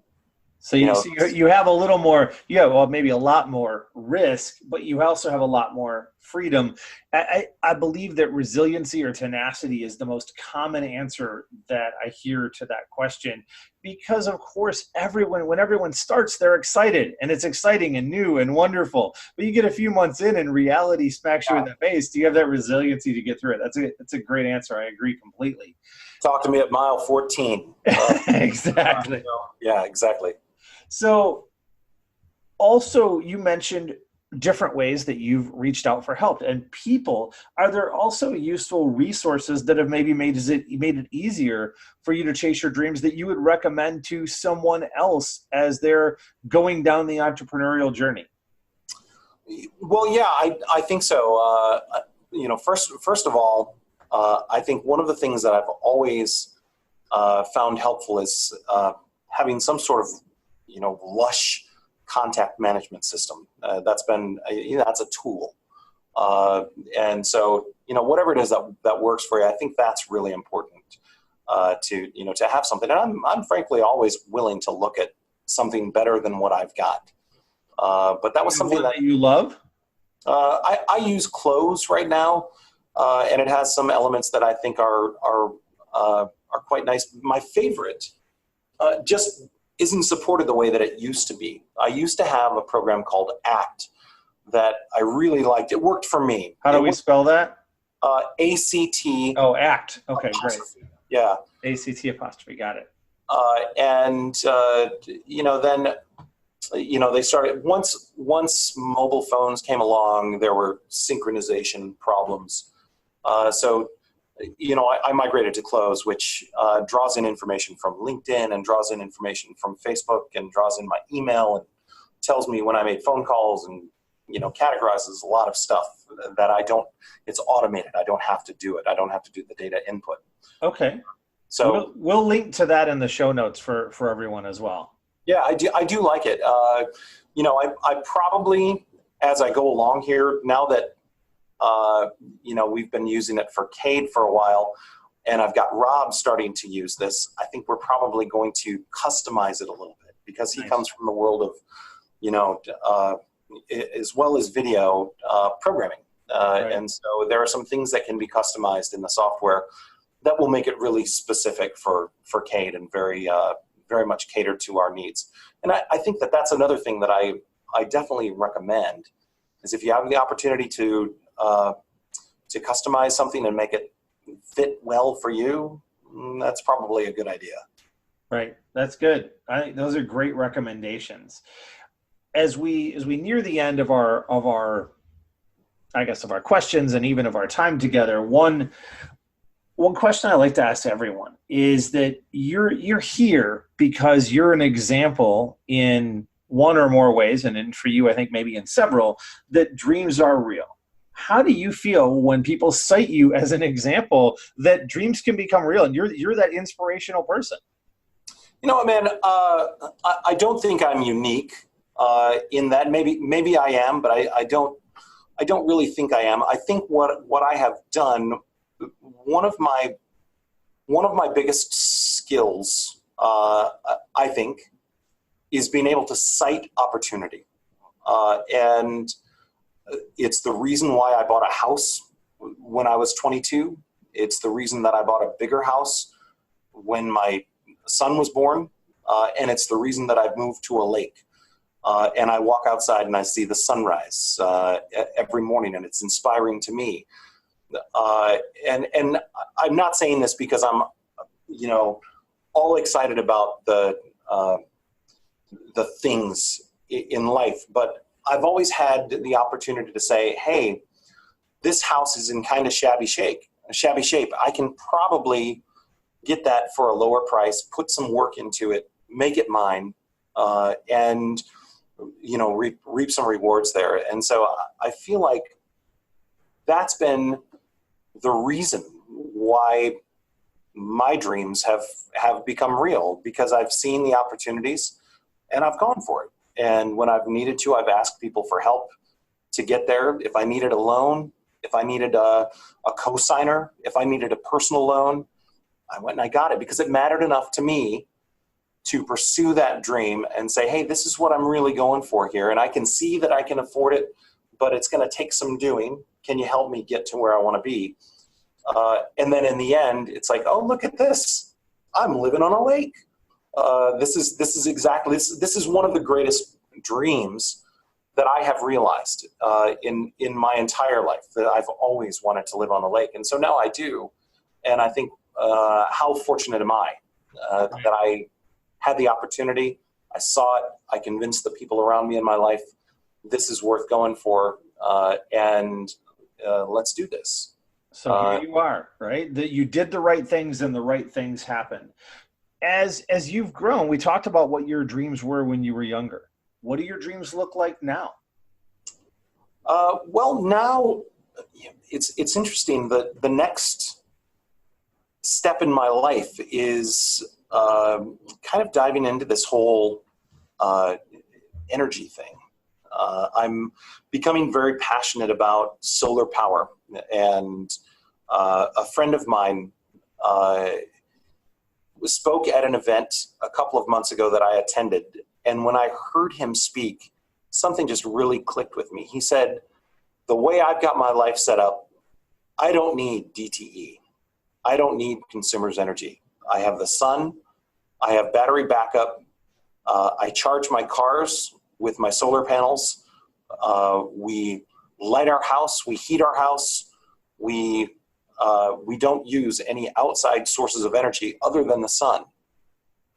So you have a little more, maybe a lot more risk, but you also have a lot more freedom. I believe that resiliency or tenacity is the most common answer that I hear to that question, because of course when everyone starts, they're excited, and it's exciting and new and wonderful. But you get a few months in and reality smacks you in the face. Do you have that resiliency to get through it? That's a great answer. I agree completely. Talk to me at mile 14. Exactly. Yeah, exactly. So also you mentioned different ways that you've reached out for help, and people, are there also useful resources that have maybe made it easier for you to chase your dreams that you would recommend to someone else as they're going down the entrepreneurial journey? Well, yeah, I think so. First of all, I think one of the things that I've always found helpful is having some sort of lush contact management system. That's a tool. And so, whatever it is that works for you, I think that's really important to have something. And I'm frankly always willing to look at something better than what I've got. But that was something that you love. I use Close right now, and it has some elements that I think are quite nice. My favorite, just isn't supported the way that it used to be. I used to have a program called ACT that I really liked. It worked for me. How do we spell that? ACT. Oh, ACT. Okay, apostrophe. Great. Yeah. ACT apostrophe. Got it. Then they started, once mobile phones came along, there were synchronization problems. I migrated to Close, which draws in information from LinkedIn and draws in information from Facebook and draws in my email and tells me when I made phone calls and, categorizes a lot of stuff that it's automated. I don't have to do it. I don't have to do the data input. Okay. So we'll link to that in the show notes for everyone as well. Yeah, I do like it. I probably, as I go along here, now that we've been using it for CADE for a while, and I've got Rob starting to use this, I think we're probably going to customize it a little bit, because he comes from the world of, as well as video programming. Right. And so there are some things that can be customized in the software that will make it really specific for CADE and very much catered to our needs. And I think that that's another thing that I definitely recommend, is if you have the opportunity to customize something and make it fit well for you, that's probably a good idea. Right. That's good. I think those are great recommendations. as we near the end of our I guess of our questions and even of our time together, one question I like to ask everyone is that you're here because you're an example in one or more ways, and for you, I think maybe in several, that dreams are real. How do you feel when people cite you as an example that dreams can become real, and you're that inspirational person? You know what, man? I don't think I'm unique in that. Maybe I am, but I don't really think I am. I think what I have done, one of my biggest skills, I think, is being able to cite opportunity, and it's the reason why I bought a house when I was 22. It's the reason that I bought a bigger house when my son was born, and it's the reason that I've moved to a lake. And I walk outside and I see the sunrise every morning, and it's inspiring to me. And I'm not saying this because I'm, all excited about the things in life, but I've always had the opportunity to say, hey, this house is in kind of shabby shape. I can probably get that for a lower price, put some work into it, make it mine, and reap some rewards there. And so I feel like that's been the reason why my dreams have become real, because I've seen the opportunities and I've gone for it. And when I've needed to, I've asked people for help to get there. If I needed a loan, if I needed a co-signer, if I needed a personal loan, I went and I got it, because it mattered enough to me to pursue that dream and say, hey, this is what I'm really going for here. And I can see that I can afford it, but it's going to take some doing. Can you help me get to where I want to be? And then in the end, it's like, oh, look at this. I'm living on a lake. This is one of the greatest dreams that I have realized in my entire life, that I've always wanted to live on the lake. And so now I do. And I think, how fortunate am I that I had the opportunity, I saw it, I convinced the people around me in my life, this is worth going for, and let's do this. So here you are, right? That you did the right things and the right things happened. As you've grown, we talked about what your dreams were when you were younger. What do your dreams look like now? Well, now it's interesting. The next step in my life is kind of diving into this whole energy thing. I'm becoming very passionate about solar power, and a friend of mine spoke at an event a couple of months ago that I attended, and when I heard him speak, something just really clicked with me. He said, the way I've got my life set up, I don't need DTE. I don't need consumer's energy. I have the sun. I have battery backup. I charge my cars with my solar panels. We light our house. We heat our house. We don't use any outside sources of energy other than the sun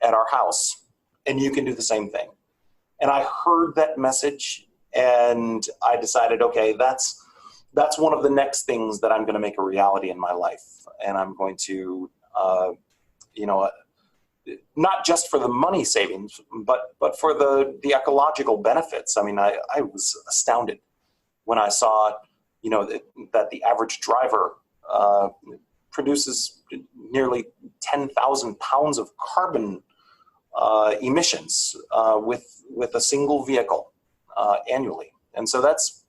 at our house. And you can do the same thing. And I heard that message, and I decided, okay, that's one of the next things that I'm going to make a reality in my life. And I'm going to, not just for the money savings, but for the ecological benefits. I mean, I was astounded when I saw, that the average driver produces nearly 10,000 pounds of carbon emissions with a single vehicle annually. And so that's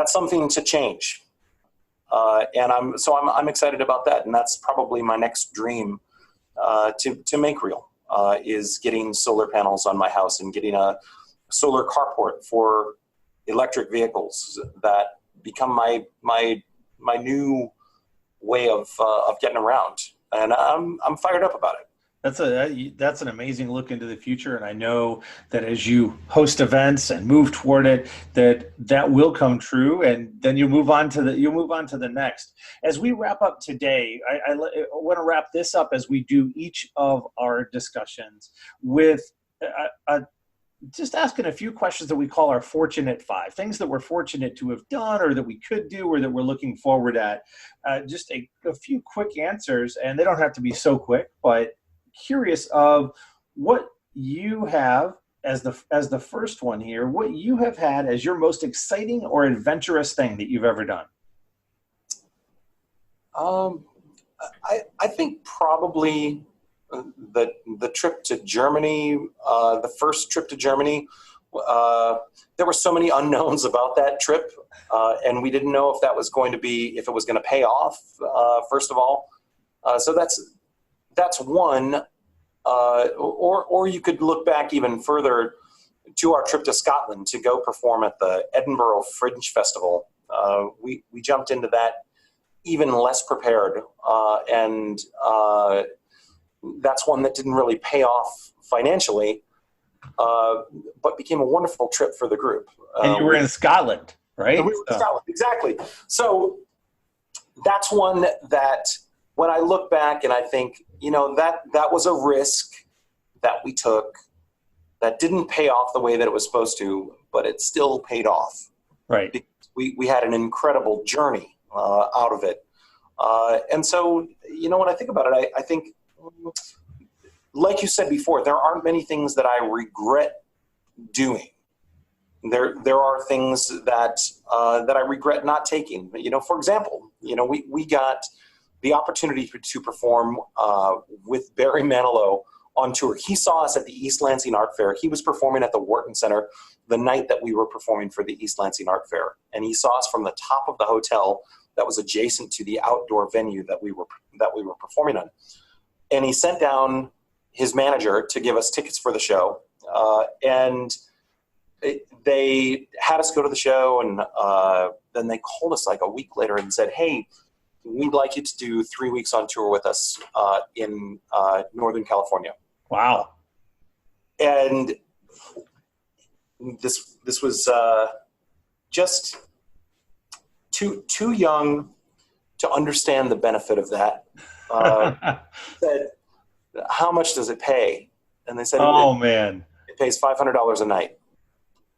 something to change. And I'm excited about that. And that's probably my next dream to make real, is getting solar panels on my house and getting a solar carport for electric vehicles that become my new way of getting around. And I'm fired up about it. That's an amazing look into the future, and I know that as you host events and move toward it, that will come true, and then you move on to the next. As we wrap up today, I want to wrap this up as we do each of our discussions with just asking a few questions that we call our fortunate five, things that we're fortunate to have done or that we could do or that we're looking forward at. Just a few quick answers, and they don't have to be so quick, but curious of what you have as the first one here, what you have had as your most exciting or adventurous thing that you've ever done. I think probably the trip to Germany, the first trip to Germany. There were so many unknowns about that trip, and we didn't know if that was going to be, if it was going to pay off. First of all, so that's one. Or you could look back even further to our trip to Scotland to go perform at the Edinburgh Fringe Festival. We jumped into that even less prepared, and that's one that didn't really pay off financially, but became a wonderful trip for the group. And you were in Scotland, right? We were in Scotland, exactly. So that's one that when I look back and I think, that was a risk that we took that didn't pay off the way that it was supposed to, but it still paid off. Right. We had an incredible journey out of it. And so, when I think about it, I think, like you said before, there aren't many things that I regret doing. There are things that I regret not taking. For example, we got the opportunity to perform with Barry Manilow on tour. He saw us at the East Lansing Art Fair. He was performing at the Wharton Center the night that we were performing for the East Lansing Art Fair, and he saw us from the top of the hotel that was adjacent to the outdoor venue that we were performing on. And he sent down his manager to give us tickets for the show, and they had us go to the show, and then they called us like a week later and said, "Hey, we'd like you to do 3 weeks on tour with us in Northern California." Wow. And this was just too young to understand the benefit of that. Said, "How much does it pay?" And they said, "Oh man, it pays $500 a night."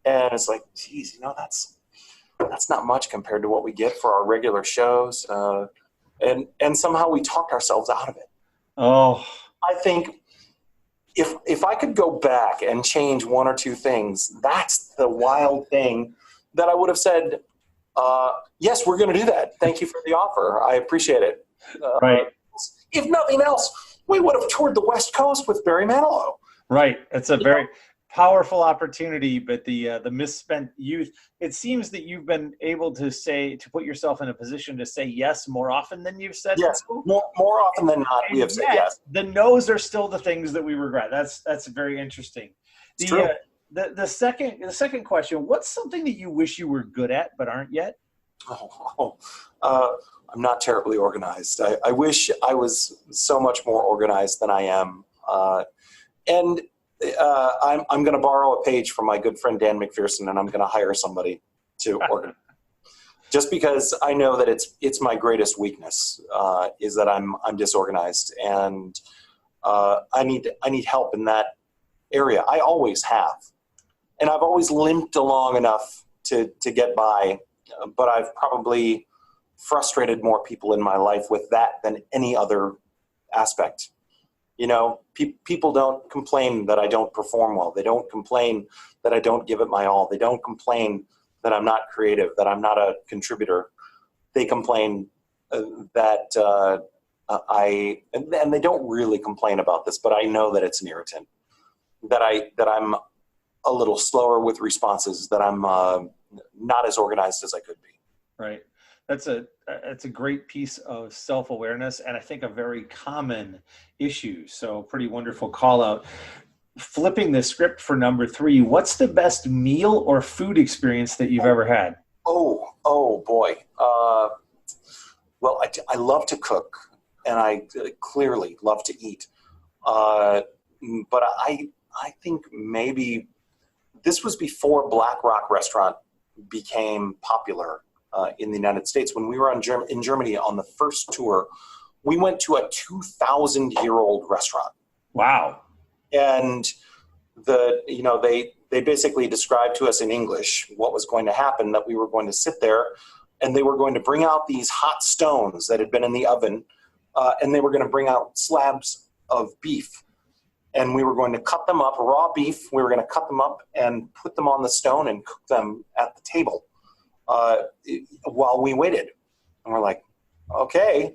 And it's like, geez, that's not much compared to what we get for our regular shows. And somehow we talked ourselves out of it. Oh, I think if I could go back and change one or two things, that's the wild thing that I would have said, yes, we're going to do that. Thank you for the offer. I appreciate it. Right. If nothing else, we would have toured the West Coast with Barry Manilow. Right. It's a very powerful opportunity, but the misspent youth. It seems that you've been able to put yourself in a position to say yes more often than you've said yes. no. More often than not, we have said yes. The no's are still the things that we regret. That's very interesting. It's true. The second question: what's something that you wish you were good at but aren't yet? I'm not terribly organized. I wish I was so much more organized than I am. And I'm going to borrow a page from my good friend Dan McPherson, and I'm going to hire somebody to organize. Just because I know that it's my greatest weakness is that I'm disorganized, and I need help in that area. I always have, and I've always limped along enough to get by. But I've probably frustrated more people in my life with that than any other aspect. People don't complain that I don't perform well. They don't complain that I don't give it my all. They don't complain that I'm not creative, that I'm not a contributor. They complain that and they don't really complain about this, but I know that it's an irritant, that I'm a little slower with responses, that I'm not as organized as I could be. Right. That's a great piece of self-awareness, and I think a very common issue. So pretty wonderful call out. Flipping the script for number 3, what's the best meal or food experience that you've ever had? Oh boy. Well, I love to cook, and I clearly love to eat. But I think maybe this was before Black Rock Restaurant became popular in the United States. When we were in Germany on the first tour, we went to a 2,000-year-old restaurant. Wow. And they basically described to us in English what was going to happen, that we were going to sit there and they were going to bring out these hot stones that had been in the oven, and they were going to bring out slabs of beef. And we were going to cut them up, raw beef. We were going to cut them up and put them on the stone and cook them at the table while we waited. And we're like, okay.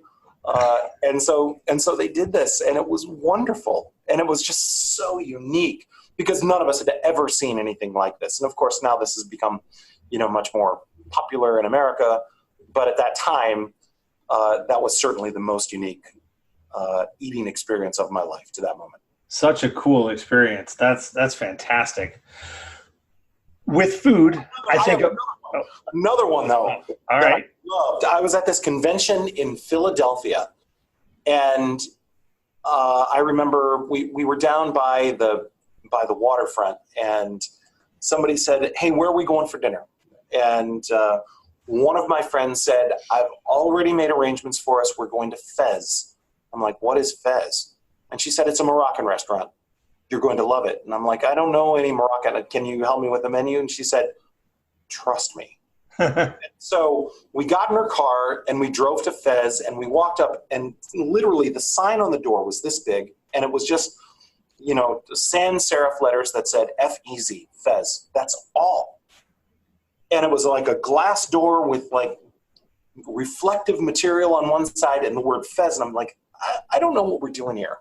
And so they did this, and it was wonderful. And it was just so unique because none of us had ever seen anything like this. And of course, now this has become, much more popular in America. But at that time, that was certainly the most unique eating experience of my life to that moment. Such a cool experience. That's fantastic. With food, I think another one though. All right. I was at this convention in Philadelphia, and I remember we were down by the waterfront, and somebody said, "Hey, where are we going for dinner?" And one of my friends said, "I've already made arrangements for us. We're going to Fez." I'm like, "What is Fez?" And she said, "It's a Moroccan restaurant. You're going to love it." And I'm like, "I don't know any Moroccan. Can you help me with the menu?" And she said, "Trust me." So we got in her car and we drove to Fez, and we walked up, and literally the sign on the door was this big, and it was just, sans serif letters that said F-E-Z, Fez. That's all. And it was like a glass door with like reflective material on one side and the word Fez. And I'm like, I don't know what we're doing here.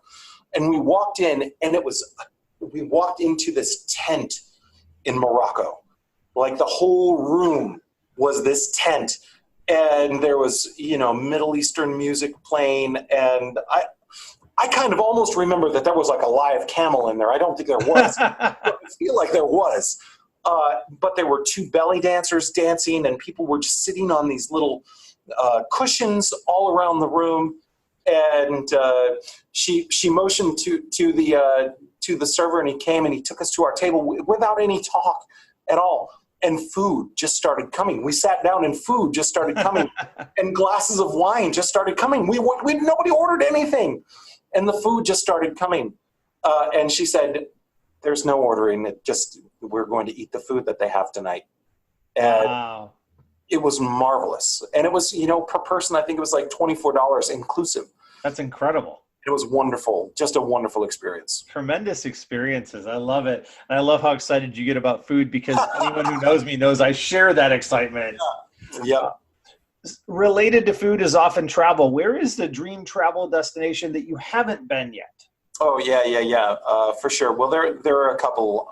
And we walked in, and we walked into this tent in Morocco. Like the whole room was this tent, and there was, Middle Eastern music playing. And I kind of almost remember that there was like a live camel in there. I don't think there was, but I feel like there was. But there were two belly dancers dancing, and people were just sitting on these little cushions all around the room. And she motioned to the server, and he came and he took us to our table without any talk at all. And food just started coming. We sat down, and food just started coming, and glasses of wine just started coming. Nobody ordered anything, and the food just started coming. And she said, "There's no ordering. We're going to eat the food that they have tonight." And wow. It was marvelous. And it was, per person, I think it was like $24 inclusive. That's incredible. It was wonderful. Just a wonderful experience. Tremendous experiences. I love it. And I love how excited you get about food, because anyone who knows me knows I share that excitement. Yeah. Related to food is often travel. Where is the dream travel destination that you haven't been yet? Oh, yeah. For sure. Well, there are a couple,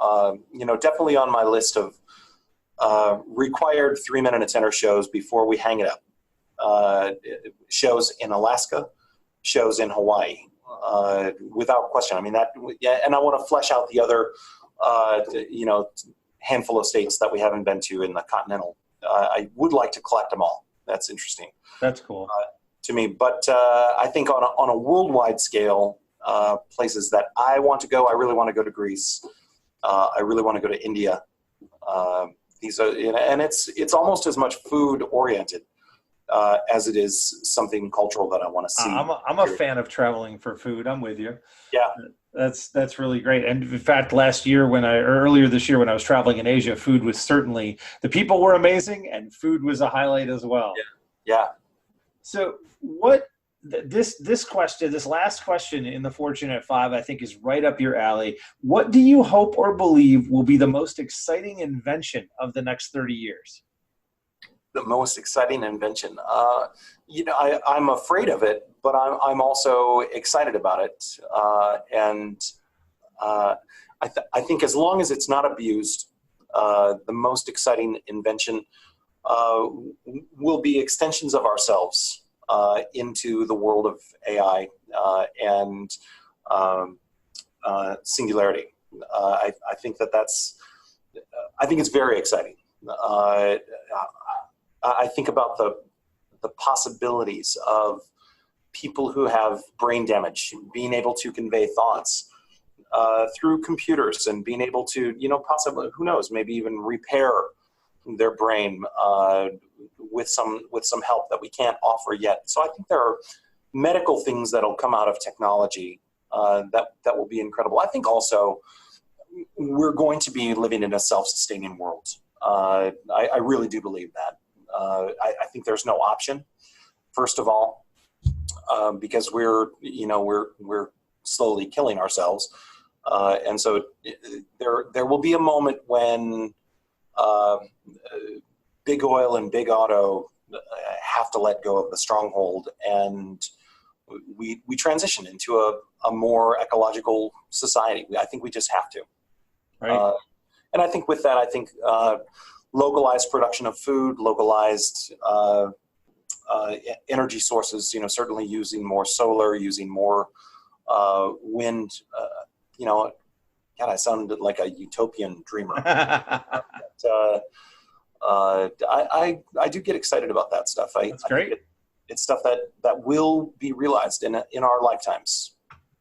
definitely on my list of required 3 Men and a Tenor shows before we hang it up. Shows in Alaska, shows in Hawaii, without question. I mean, and I want to flesh out the other, handful of states that we haven't been to in the continental. I would like to collect them all. That's interesting. That's cool. To me. But I think on a worldwide scale, places that I want to go, I really want to go to Greece. I really want to go to India. These are, and it's almost as much food oriented as it is something cultural that I want to see. I'm a fan of traveling for food. I'm with you. Yeah, that's really great. And in fact, earlier this year when I was traveling in Asia, food was certainly, the people were amazing, and food was a highlight as well. Yeah. So this last question in the Fortunate Five, I think, is right up your alley. What do you hope or believe will be the most exciting invention of the next 30 years? The most exciting invention. I'm afraid of it, but I'm also excited about it. I think as long as it's not abused, the most exciting invention will be extensions of ourselves into the world of AI and singularity. I think I think it's very exciting. I think about the possibilities of people who have brain damage being able to convey thoughts through computers, and being able to, possibly, who knows, maybe even repair their brain with some help that we can't offer yet. So I think there are medical things that'll come out of technology that will be incredible. I think also, we're going to be living in a self-sustaining world. I really do believe that. I think there's no option. First of all, because we're slowly killing ourselves, and so there will be a moment when big oil and big auto have to let go of the stronghold, and we transition into a more ecological society. I think we just have to. Right. And I think with that, localized production of food, localized energy sources, certainly using more solar, using more wind. God, I sounded like a utopian dreamer. But, I do get excited about that stuff. That's great. It's stuff that will be realized in our lifetimes.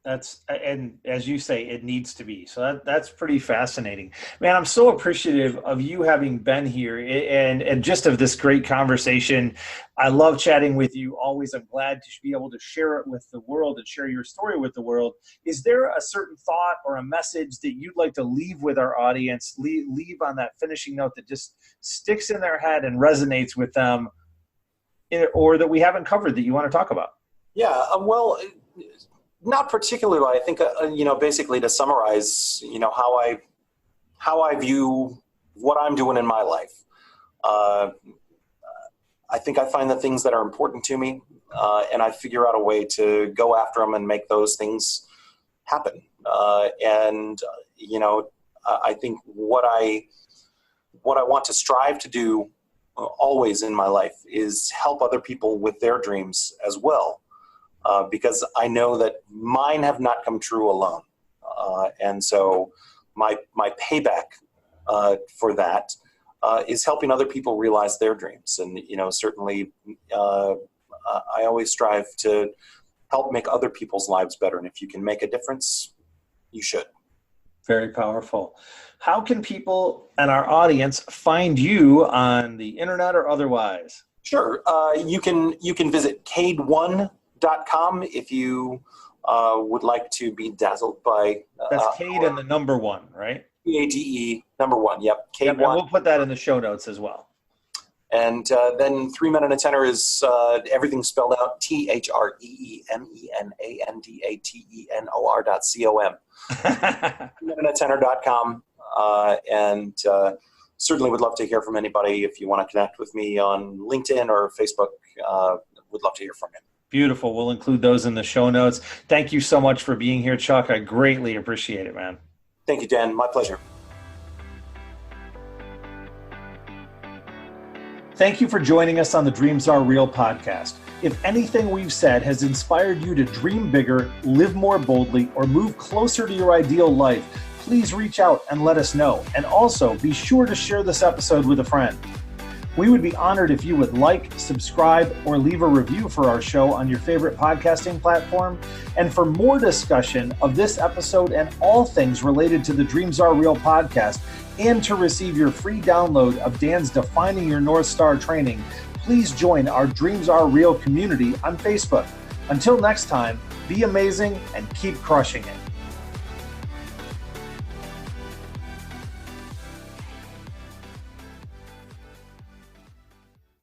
And as you say, it needs to be. So that's pretty fascinating, man. I'm so appreciative of you having been here and just of this great conversation. I love chatting with you always. I'm glad to be able to share it with the world and share your story with the world. Is there a certain thought or a message that you'd like to leave with our audience, leave on that finishing note that just sticks in their head and resonates with them, or that we haven't covered that you want to talk about? Yeah, well, not particularly. I think, basically to summarize, how I view what I'm doing in my life. I think I find the things that are important to me, and I figure out a way to go after them and make those things happen. I think what I want to strive to do always in my life is help other people with their dreams as well. Because I know that mine have not come true alone. And so my payback for that is helping other people realize their dreams. And, certainly I always strive to help make other people's lives better. And if you can make a difference, you should. Very powerful. How can people and our audience find you on the internet or otherwise? Sure. You can visit CADE1.com if you would like to be dazzled by that's CADE and the number one, right? CADE number one. Yep. CADE one. We'll put that in the show notes as well. And then 3 Men and a Tenor is everything spelled out THREEMENANDATENOR.com. 3menandatenor.com. And certainly would love to hear from anybody. If you want to connect with me on LinkedIn or Facebook, would love to hear from you. Beautiful. We'll include those in the show notes. Thank you so much for being here, Chuck. I greatly appreciate it, man. Thank you, Dan. My pleasure. Thank you for joining us on the Dreams Are Real podcast. If anything we've said has inspired you to dream bigger, live more boldly, or move closer to your ideal life, please reach out and let us know. And also be sure to share this episode with a friend. We would be honored if you would like, subscribe, or leave a review for our show on your favorite podcasting platform. And for more discussion of this episode and all things related to the Dreams Are Real podcast, and to receive your free download of Dan's Defining Your North Star training, please join our Dreams Are Real community on Facebook. Until next time, be amazing and keep crushing it.